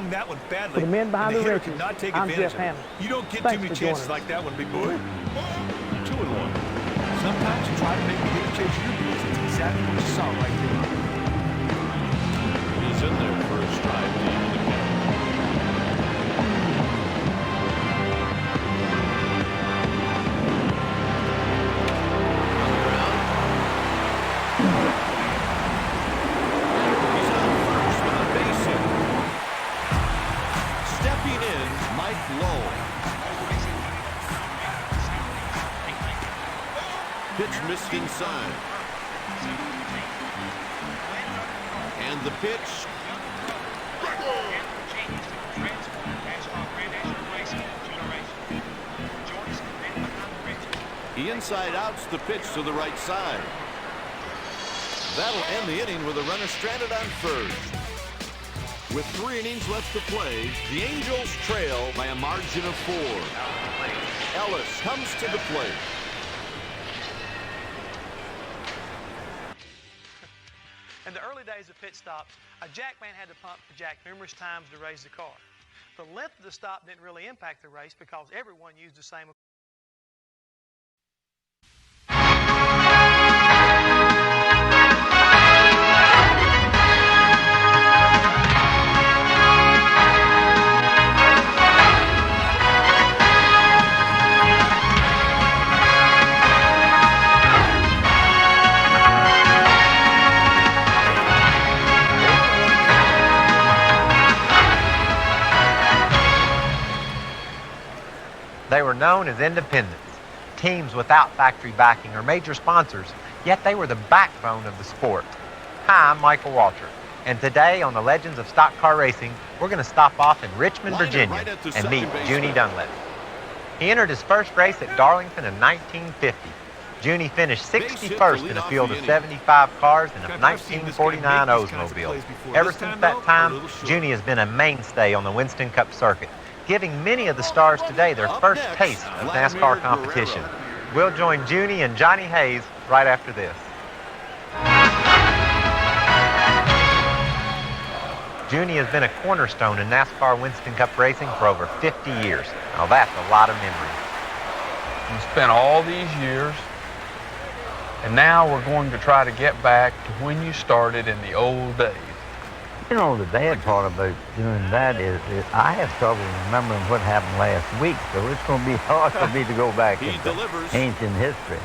For the men behind the wrenches, I'm Jeff Hammond. You don't get too many chances like that one, big boy. 2-1. Sometimes you try to make the game change your boots. It's exactly what you saw right there. He's in there for a stride to end the count. Pitch missed inside. And the pitch. He inside outs the pitch to the right side. That'll end the inning with a runner stranded on first. With 3 innings left to play, the Angels trail by a margin of 4. Ellis comes to the plate. In the early days of pit stops, a jackman had to pump the jack numerous times to raise the car. The length of the stop didn't really impact the race because everyone used the same. They were known as independents, teams without factory backing or major sponsors, yet they were the backbone of the sport. Hi, I'm Michael Walter, and today on the Legends of Stock Car Racing, we're going to stop off in Richmond, Virginia, and meet Junie Dunlap. He entered his first race at Darlington in 1950. Junie finished 61st in a field of 75 cars in a 1949 Oldsmobile. Ever since that time, Junie has been a mainstay on the Winston Cup circuit, giving many of the stars today their first taste of NASCAR competition. We'll join Junie and Johnny Hayes right after this. Junie has been a cornerstone in NASCAR Winston Cup racing for over 50 years. Now that's a lot of memories. We spent all these years, and now we're going to try to get back to when you started in the old days. You know, the bad part about doing that is I have trouble remembering what happened last week, so it's going to be hard for me to go back into ancient history.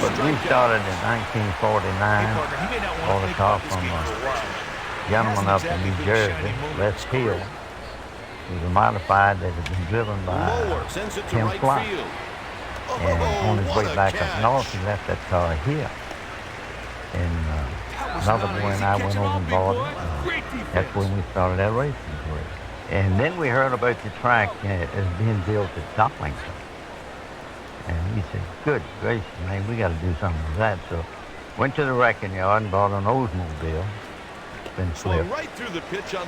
But we started in 1949, bought a car from a gentleman up in New Jersey, Les Hill. It was a modified that had been driven by Tim Flock. And on his way back up north, he left that car here. And another boy and I went over and bought it. That's when we started our racing career. And then we heard about the track as being built at Darlington. And we said, good gracious, man, we got to do something with that. So went to the wrecking yard and bought an Oldsmobile. Been flipped.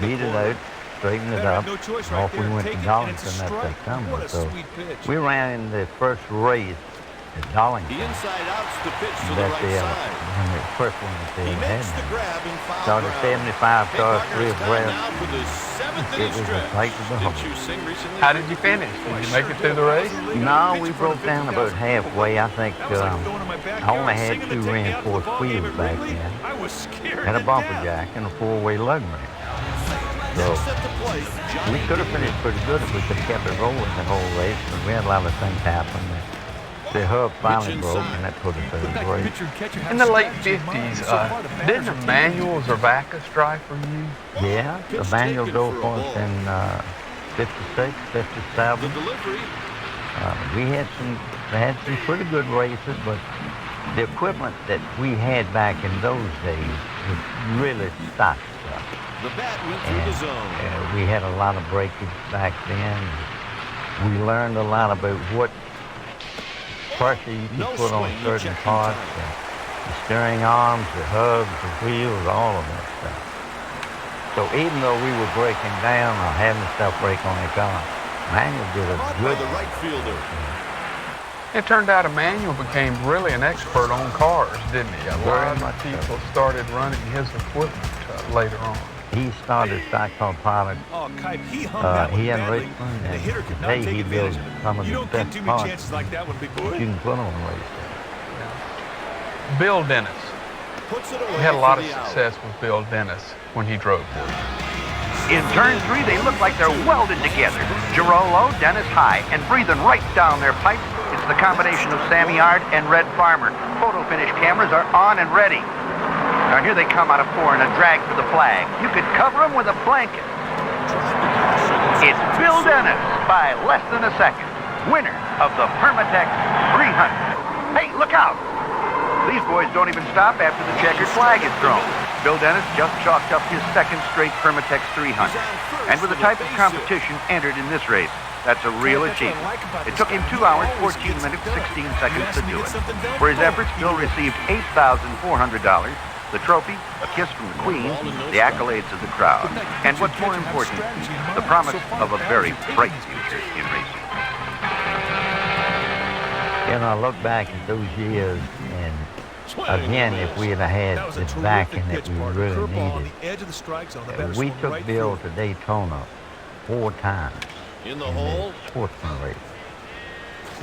Beat it out, straightened it up, and off we went to Darlington that summer. So we ran in the first race at Darlington. That's the first one that they had. Started 75 cars, 3 abreast. It was a sight to behold. How did you finish? Did you make it through the race? No, we broke down about halfway. I think I only had 2 reinforced wheels back then. Had a bumper jack and a 4-way lug rack. So we could have finished pretty good if we could have kept it rolling the whole race, but we had a lot of things happen. The hub finally broke, and that put us through the race. In the late 50s, didn't Emmanuel Zervakis drive for you? Yeah, Emmanuel drove for us in 56, 57. We had some pretty good races, but the equipment that we had back in those days was really stock stuff. And we had a lot of breakage back then. We learned a lot about what pressure you could put on certain parts, the steering arms, the hubs, the wheels, all of that stuff. So even though we were breaking down or having stuff break on the car, Emmanuel did a good job. It turned out Emmanuel became really an expert on cars, didn't he? A lot of people started running his equipment later on. He started stock car product here in Richmond, and today he builds some of the best parts that you can put on a race. Bill Dennis. We had a lot of success with Bill Dennis when he drove for us. In turn 3, they look like they're welded together. Girolo, Dennis high, and breathing right down their pipes. It's the combination of Sammy Ard and Red Farmer. Photo finish cameras are on and ready. Now here they come out of 4 in a drag for the flag. You could cover them with a blanket. It's Bill Dennis by less than a second, winner of the Permatex 300. Hey, look out! These boys don't even stop after the checkered flag is thrown. Bill Dennis just chalked up his second straight Permatex 300. And with the type of competition entered in this race, that's a real achievement. It took him 2 hours, 14 minutes, 16 seconds to do it. For his efforts, Bill received $8,400, The trophy, a kiss from the Queen, the accolades of the crowd, and what's more important, the promise of a very bright future in racing. You know, I look back at those years, and again, if we had had the backing that we really needed, we took Bill to Daytona 4 times in the sportsman race.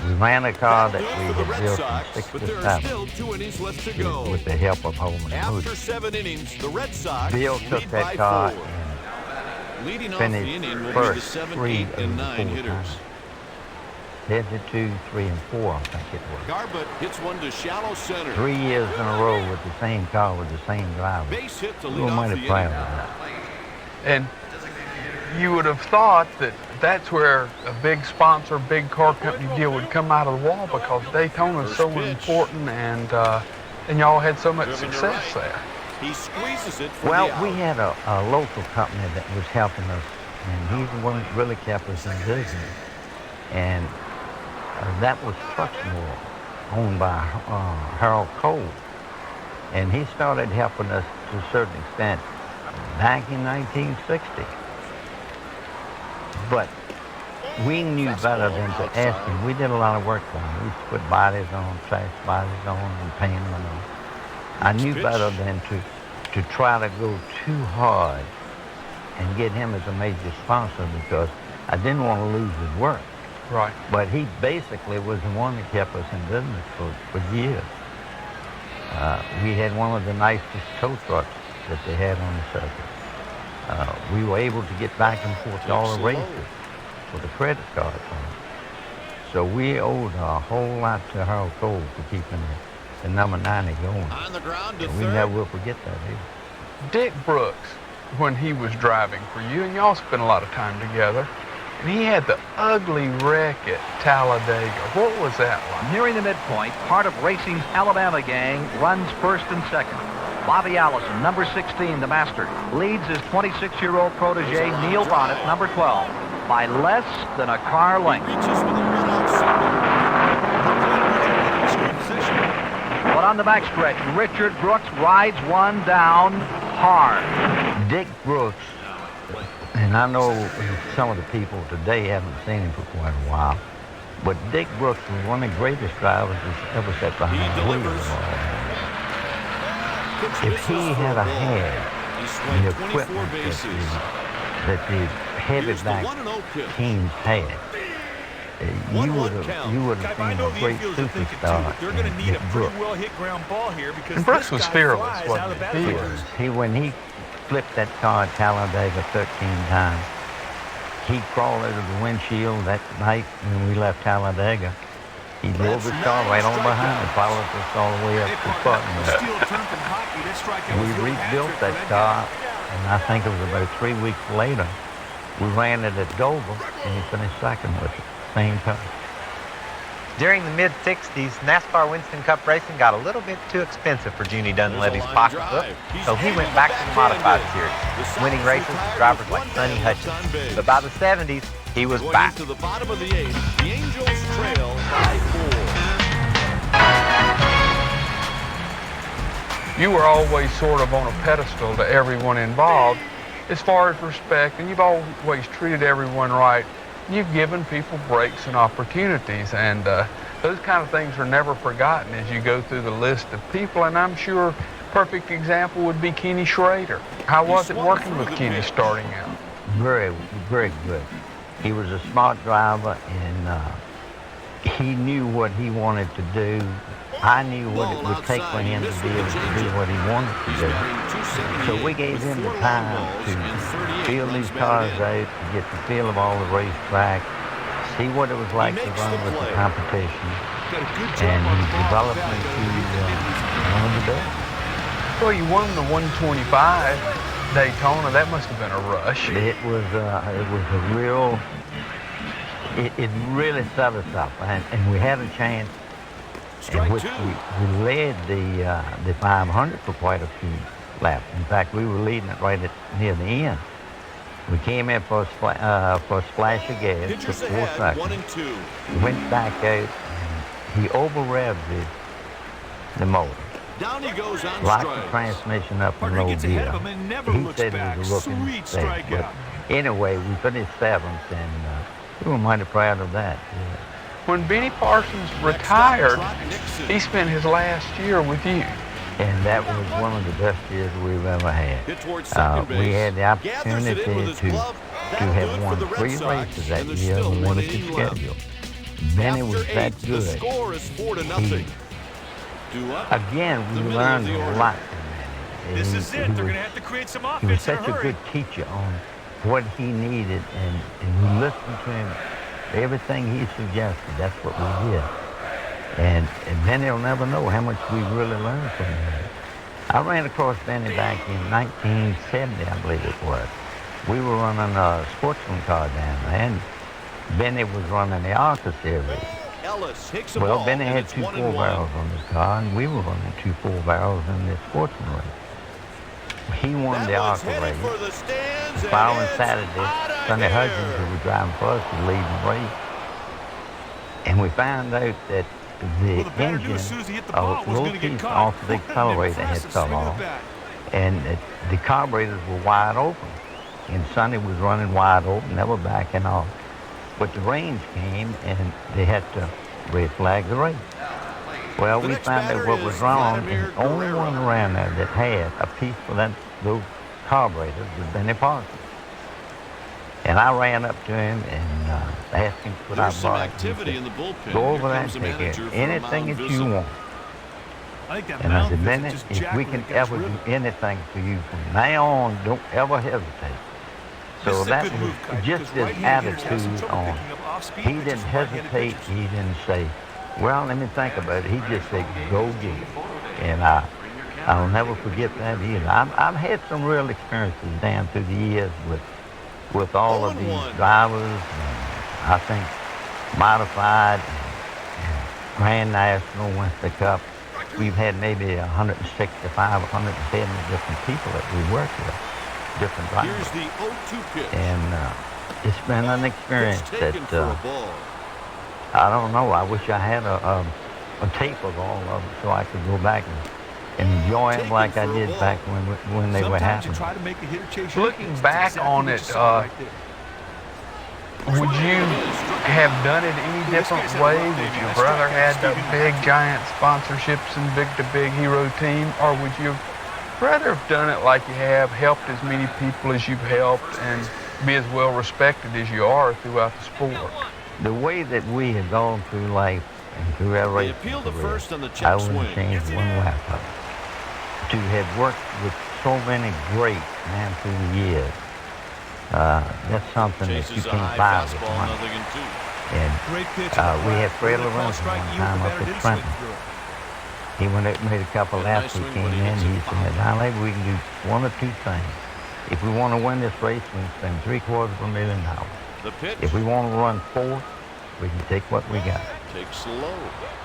We ran a car that we had built in 67 with the help of Holman and Moody. 7 innings, the Red Sox Bill took that car and finished first 3 of the 4 times. Head to 2, 3, and 4, I think it was. Garbutt hits one to shallow center. 3 years in a row with the same car with the same driver. Base hit to We lead were off mighty the proud inning. of that. And you would have thought that that's where a big sponsor, big car company deal would come out of the wall, because Daytona is so important, and y'all had so much success there. He squeezes it for Well, the out. we had a local company that was helping us, and he's the one that really kept us in business. And that was Truxmore, owned by Harold Cole. And he started helping us to a certain extent back in 1960. But we knew better than to ask him. We did a lot of work for him. We used to put bodies on, trash bodies on, and paint them on. I knew better than to try to go too hard and get him as a major sponsor, because I didn't want to lose his work. Right. But he basically was the one that kept us in business for years. We had one of the nicest tow trucks that they had on the circuit. We were able to get back and forth to all the races with a credit card on it. So we owed a whole lot to Harold Cole for keeping the number 90 going. On the ground to And we third. never will forget that either. Dick Brooks, when he was driving for you, and y'all spent a lot of time together, and he had the ugly wreck at Talladega. What was that like? Nearing the midpoint, part of racing's Alabama gang runs first and second. Bobby Allison, number 16, the master, leads his 26-year-old protege, Neil Bonnet, number 12, by less than a car length. But on the backstretch, Richard Brooks rides one down hard. Dick Brooks, and I know some of the people today haven't seen him for quite a while, but Dick Brooks was one of the greatest drivers that's ever sat behind the wheel. If he had the equipment that the heavy-back teams had, you would have seen a great superstar in Dick Brooks. And Brooks was fearless, wasn't he? When he flipped that car at Talladega 13 times, he crawled out of the windshield that night when we left Talladega. He drove his car right on behind and followed us all the way up to Spartanburg. We rebuilt that car, and I think it was about 3 weeks later, we ran it at Dover, and he finished second with it, same car. During the mid-60s, NASCAR Winston Cup racing got a little bit too expensive for Junie Dunleavy's pocketbook, so he went back to the modified series, winning races with drivers like Sonny Hutchins. But by the 70s, he was back. To the bottom of the 8th, the Angels trail by 4. You were always sort of on a pedestal to everyone involved as far as respect, and you've always treated everyone right. You've given people breaks and opportunities, and those kind of things are never forgotten as you go through the list of people, and I'm sure a perfect example would be Kenny Schrader. How was it working with Kenny starting out? Very, very good. He was a smart driver, and he knew what he wanted to do. I knew what it would take for him to be able to do what he wanted to do. So we gave him the time to feel these cars out, to get the feel of all the racetrack, see what it was like to run with the competition, and he developed me to one of the best. Well, you won the 125 Daytona. That must have been a rush. It was a real. It really set us up, and we had a chance. In which we led the 500 for quite a few laps. In fact, we were leading it right near the end. We came in for a splash of gas, took 4 seconds. Went back out, and he over-revved the motor. Down he goes on locked the strikes. transmission up in Partner low gets ahead gear. of him and never He looks said back. he was looking Sweet back. But strikeout. anyway, we finished 7th, and we were mighty proud of that. Yeah. When Benny Parsons retired, he spent his last year with you. And that was one of the best years we've ever had. We had the opportunity to have won 3 races that year on a limited schedule. Benny was that good. Again, we learned a lot from Benny. This is it. They're going to have to create some He offense was in a such a hurry. good teacher on what he needed, and we listened to him. Everything he suggested, that's what we did. And Benny will never know how much we really learned from him. I ran across Benny back in 1970, I believe it was. We were running a sportsman car down there, and Benny was running the ARCA series. Well, Benny had 2 4-barrels on his car, and we were running 2 4-barrels in the sportsman race. He won the ARCA race. The following Saturday, Sonny Hudgens, who was driving for us, was leading the race. And we found out that the engine, a little piece off the accelerator had fell off, and the carburetors were wide open. And Sonny was running wide open, they were backing off. But the rains came, and they had to red flag the race. Well, we found out what was wrong, and the only one around there that had a piece for those carburetors was Benny Parsons. And I ran up to him and asked him to put our bike. Go over there and take care of anything that you want. And I said, Benny, if we can ever do anything for you from now on, don't ever hesitate. So that was just his attitude on. He didn't hesitate. He didn't say, well, let me think about it. He just said, go get it. And I'll never forget that either. I've had some real experiences down through the years with all of these drivers, and I think Modified and Grand National, Winston Cup. We've had maybe 165, 170 different people that we work with, different drivers. Here's the 0-2 pitch. And it's been an experience that, I don't know, I wish I had a tape of all of them so I could go back and enjoy them like I did back when they were happening. Looking back on it, would you have done it any different way? Would your brother had the big giant sponsorships and big-to-big hero team, or would you rather have done it like you have, helped as many people as you've helped, and be as well respected as you are throughout the sport? The way that we have gone through life and through our racing career, I wouldn't change one lap of it. To have worked with so many greats down through the years, that's something that you can't buy with money. And we had Fred Lorenzen one time up at Trenton. He went out and made a couple laps. We came in, he said, now maybe we can do one or 2 things. If we want to win this race, we can spend $750,000. If we want to run 4th, we can take what we got. Take slow.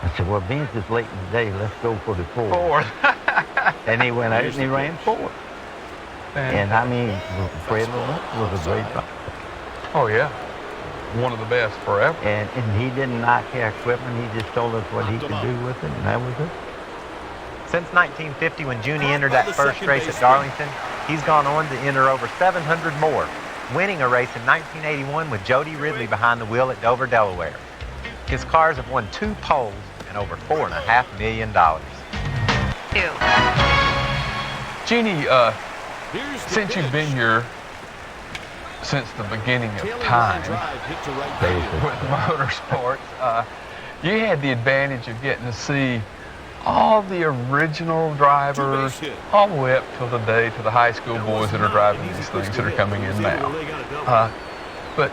I said, well, being it's late in the day, let's go for the 4th. And he went out and he ran 4th. And I mean, Fred Lorenzen was a great driver. Oh, yeah. One of the best forever. And he didn't knock our equipment. He just told us what he could do with it, and that was it. Since 1950, when Junie entered that first race at Darlington, he's gone on to enter over 700 more, winning a race in 1981 with Jody Ridley behind the wheel at Dover, Delaware. His cars have won 2 poles and over $4.5 million. Jeannie, since you've been here since the beginning of time with motorsports, you had the advantage of getting to see all the original drivers all the way up till the day to the high school boys that are driving these things that are coming in now. But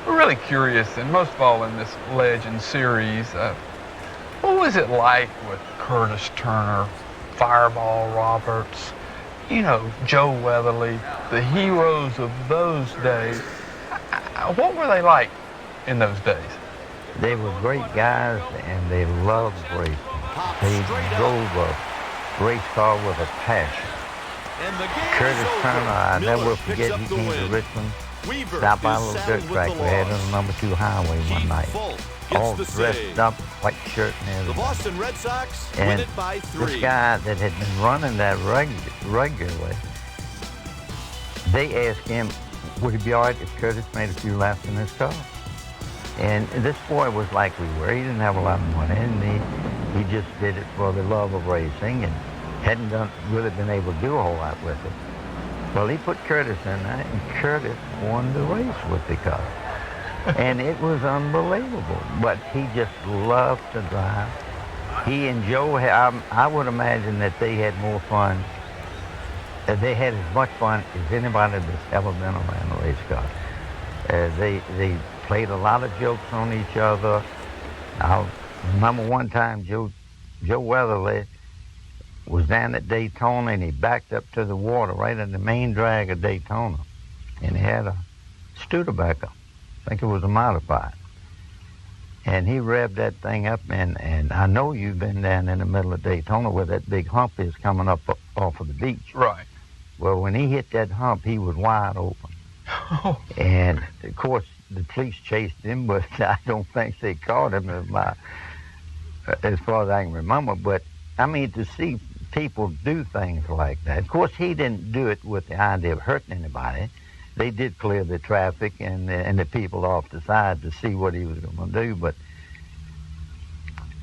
we're really curious, and most of all in this Legend series, what was it like with Curtis Turner, Fireball Roberts, you know, Joe Weatherly, the heroes of those days? What were they like in those days? They were great guys, and they loved racing. They drove a race car with a passion. Curtis Turner, I never forget, he came to Richmond, stopped by a little dirt track we had on the number 2 highway one night. gets the dressed save. up, white shirt and everything. The Boston Red Sox win And it by 3. this guy that had been running that regularly, they asked him, would it be all right if Curtis made a few laps in his car? And this boy was like we were. He didn't have a lot of money, and he just did it for the love of racing and hadn't really been able to do a whole lot with it. Well, he put Curtis in there, and Curtis won the race with the car. And it was unbelievable. But he just loved to drive. He and Joe, I would imagine that they had more fun. They had as much fun as anybody that's ever been around a race car. They played a lot of jokes on each other. I remember one time Joe Weatherly was down at Daytona, and he backed up to the water right in the main drag of Daytona. And he had a Studebaker. I think it was a modified. And he revved that thing up, and I know you've been down in the middle of Daytona where that big hump is coming up off of the beach. Right. Well, when he hit that hump, he was wide open. And, of course, the police chased him, but I don't think they caught him as far as I can remember. But, I mean, to see people do things like that. Of course, he didn't do it with the idea of hurting anybody. They did clear the traffic and the people off the side to see what he was going to do. But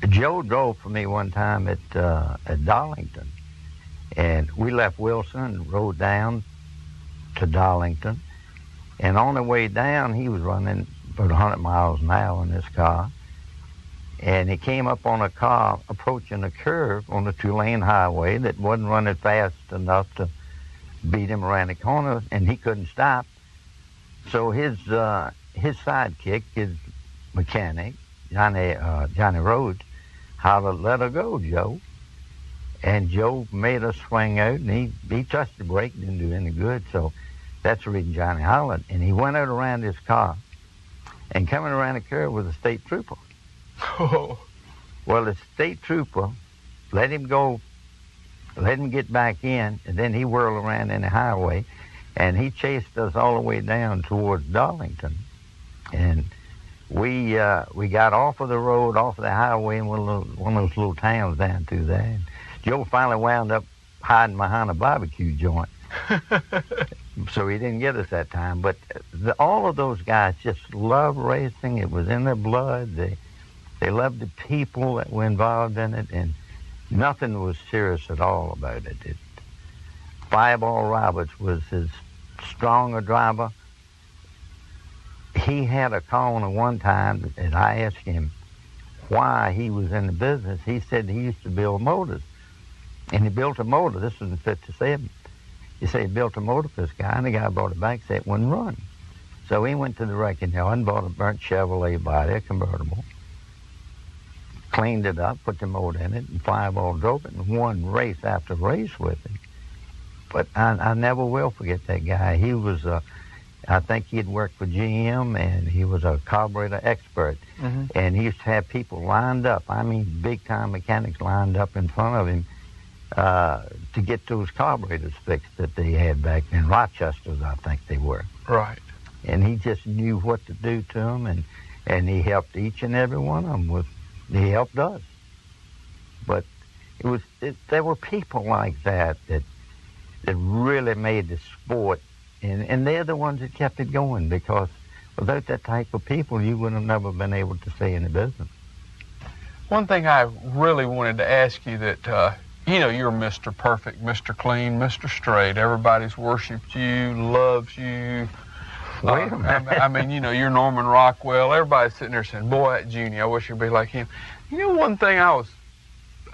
Joe drove for me one time at Darlington. And we left Wilson and rode down to Darlington. And on the way down, he was running about 100 miles an hour in this car. And he came up on a car approaching a curve on the 2-lane highway that wasn't running fast enough to beat him around the corner, and he couldn't stop. So his sidekick, his mechanic, Johnny Rhodes, hollered, "Let her go, Joe." And Joe made us swing out, and he touched the brake, didn't do any good. So that's the reason Johnny hollered. And he went out around his car, and coming around the curve was a state trooper. Oh. Well, the state trooper let him go, let him get back in, and then he whirled around in the highway, and he chased us all the way down towards Darlington. And we got off of the road, off of the highway, in one of those little towns down through there. And Joe finally wound up hiding behind a barbecue joint. So he didn't get us that time. But all of those guys just loved racing. It was in their blood. They loved the people that were involved in it, and nothing was serious at all about it. Fireball Roberts was as strong a driver. He had a corner one time, and I asked him why he was in the business. He said he used to build motors. And he built a motor. This was in 57. He said he built a motor for this guy, and the guy brought it back and said it wouldn't run. So he went to the wrecking yard and bought a burnt Chevrolet body, a convertible, cleaned it up, put the motor in it, and Fireball drove it and won race after race with it. But I never will forget that guy. He was, I think he had worked for GM, and he was a carburetor expert. Mm-hmm. And he used to have people lined up, I mean big-time mechanics lined up in front of him to get those carburetors fixed that they had back then. Rochesters, I think they were. Right. And he just knew what to do to them, and he helped each and every one of them. He helped us. But there were people like that really made the sport, and they're the ones that kept it going, because without that type of people, you would have never been able to stay in the business. One thing I really wanted to ask you that, you're Mr. Perfect, Mr. Clean, Mr. Straight. Everybody's worshipped you, loves you. Wait a minute. I mean, you're Norman Rockwell. Everybody's sitting there saying, boy, that Junie, I wish I'd be like him. One thing, I was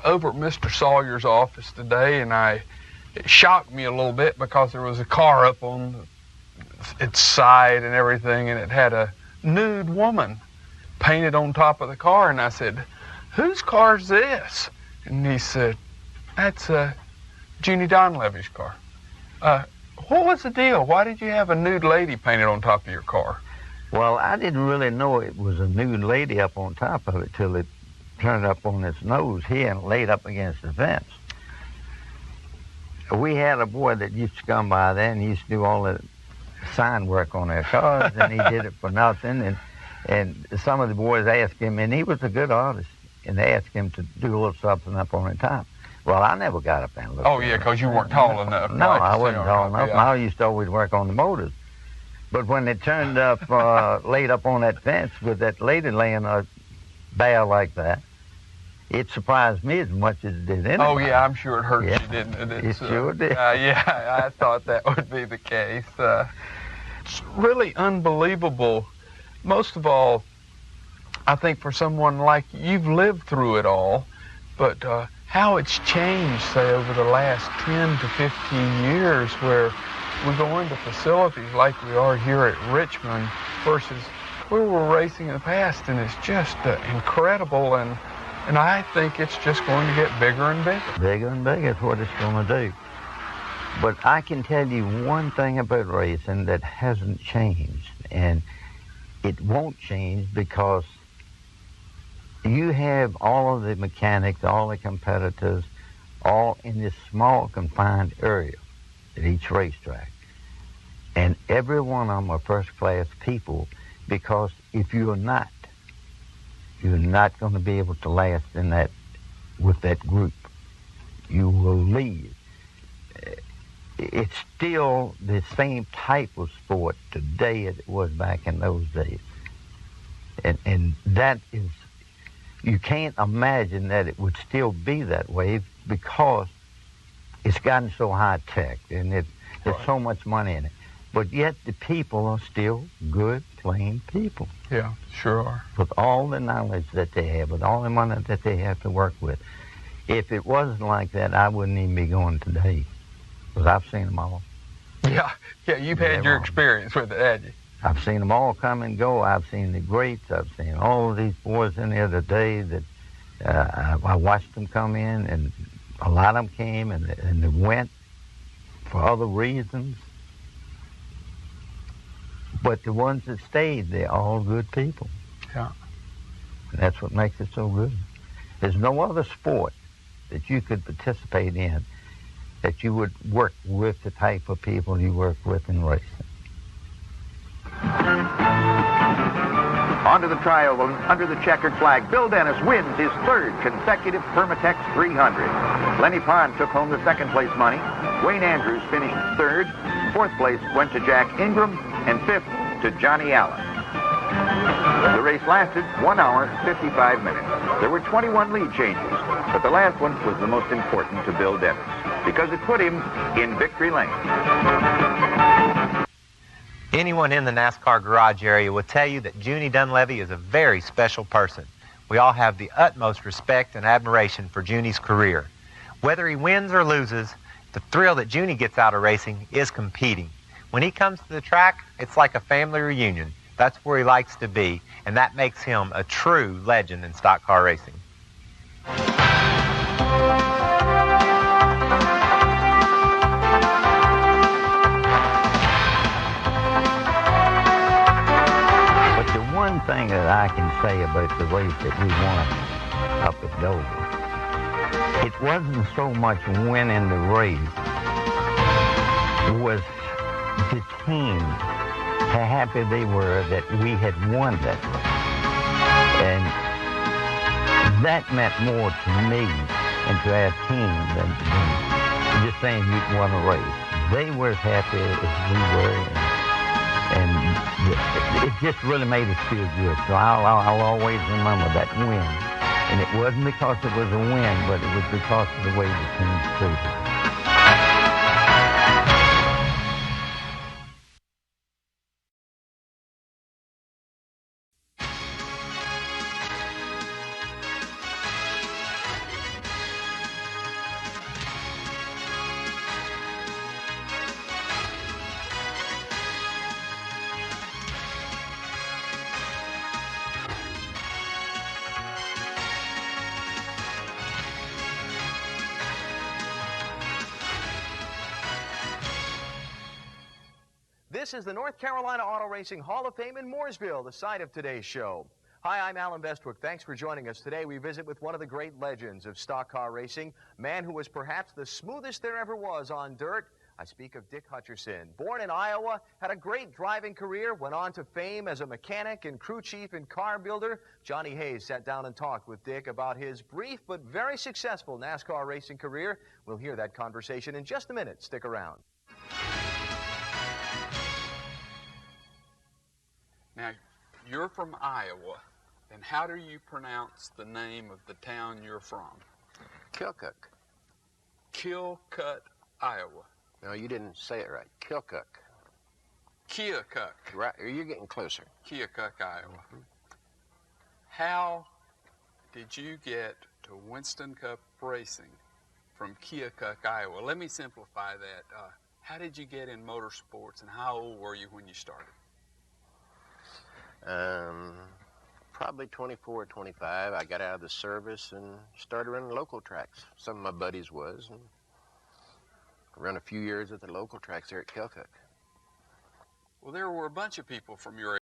over at Mr. Sawyer's office today, and it shocked me a little bit because there was a car up on its side and everything, and it had a nude woman painted on top of the car. And I said, whose car is this? And he said, that's Junie Donlevy's car. What was the deal? Why did you have a nude lady painted on top of your car? Well, I didn't really know it was a nude lady up on top of it till it turned up on its nose here and laid up against the fence. We had a boy that used to come by there, and he used to do all the sign work on their cars, and he did it for nothing. And some of the boys asked him, and he was a good artist, and they asked him to do a little something up on the top. Well, I never got up there and looked. Oh, yeah, because you weren't tall enough. No, right, I wasn't tall enough. Yeah. I used to always work on the motors. But when they turned up, laid up on that fence with that lady laying bare like that, it surprised me as much as it did anybody. Oh, yeah, I'm sure it hurt Yeah. you, didn't it? It sure did. Yeah, I thought that would be the case. It's really unbelievable. Most of all, I think for someone like you, you've lived through it all, but how it's changed, say, over the last 10 to 15 years, where we go into facilities like we are here at Richmond versus where we were racing in the past, and it's just incredible, and I think it's just going to get bigger and bigger. Bigger and bigger is what it's going to do. But I can tell you one thing about racing that hasn't changed, and it won't change because you have all of the mechanics, all the competitors, all in this small confined area at each racetrack. And every one of them are first-class people, because if you're not going to be able to last in that, with that group. You will leave. It's still the same type of sport today as it was back in those days. And that is, you can't imagine that it would still be that way, because it's gotten so high-tech and there's so much money in it. But yet the people are still good, plain people. Yeah, sure are. With all the knowledge that they have, with all the money that they have to work with. If it wasn't like that, I wouldn't even be going today, because I've seen them all. Yeah, you've had your experience with it, haven't you? I've seen them all come and go. I've seen the greats. I've seen all of these boys in there today that I watched them come in, and a lot of them came and they went for other reasons. But the ones that stayed, they're all good people. Yeah. And that's what makes it so good. There's no other sport that you could participate in that you would work with the type of people you work with in racing. Onto the trioval under the checkered flag. Bill Dennis wins his third consecutive Permatex 300. Lenny Pond took home the second place money. Wayne Andrews finished third. Fourth place went to Jack Ingram, and fifth to Johnny Allen. The race lasted 1 hour, 55 minutes. There were 21 lead changes, but the last one was the most important to Bill Dennis, because it put him in victory lane. Anyone in the NASCAR garage area will tell you that Junie Dunleavy is a very special person. We all have the utmost respect and admiration for Junie's career. Whether he wins or loses, the thrill that Junie gets out of racing is competing. When he comes to the track, it's like a family reunion. That's where he likes to be, and that makes him a true legend in stock car racing. But the one thing that I can say about the race that we won up at Dover, it wasn't so much winning the race, it was the team, how happy they were that we had won that race. And that meant more to me and to our team than just saying you'd won a race. They were as happy as we were, and it just really made us feel good. So I'll always remember that win. And it wasn't because it was a win, but it was because of the way the team treated us. This is the North Carolina Auto Racing Hall of Fame in Mooresville, the site of today's show. Hi, I'm Alan Bestwick. Thanks for joining us. Today we visit with one of the great legends of stock car racing, man who was perhaps the smoothest there ever was on dirt, I speak of Dick Hutcherson. Born in Iowa, had a great driving career, went on to fame as a mechanic and crew chief and car builder. Johnny Hayes sat down and talked with Dick about his brief but very successful NASCAR racing career. We'll hear that conversation in just a minute. Stick around. Now, you're from Iowa, and how do you pronounce the name of the town you're from? Keokuk. Keokuk, Iowa. No, you didn't say it right. Keokuk. Keokuk. Right, you're getting closer. Keokuk, Iowa. How did you get to Winston Cup racing from Keokuk, Iowa? Let me simplify that. How did you get in motorsports, and how old were you when you started? Probably 24 or 25. I got out of the service and started running local tracks. Some of my buddies was. And run a few years at the local tracks there at Keokuk. Well, there were a bunch of people from your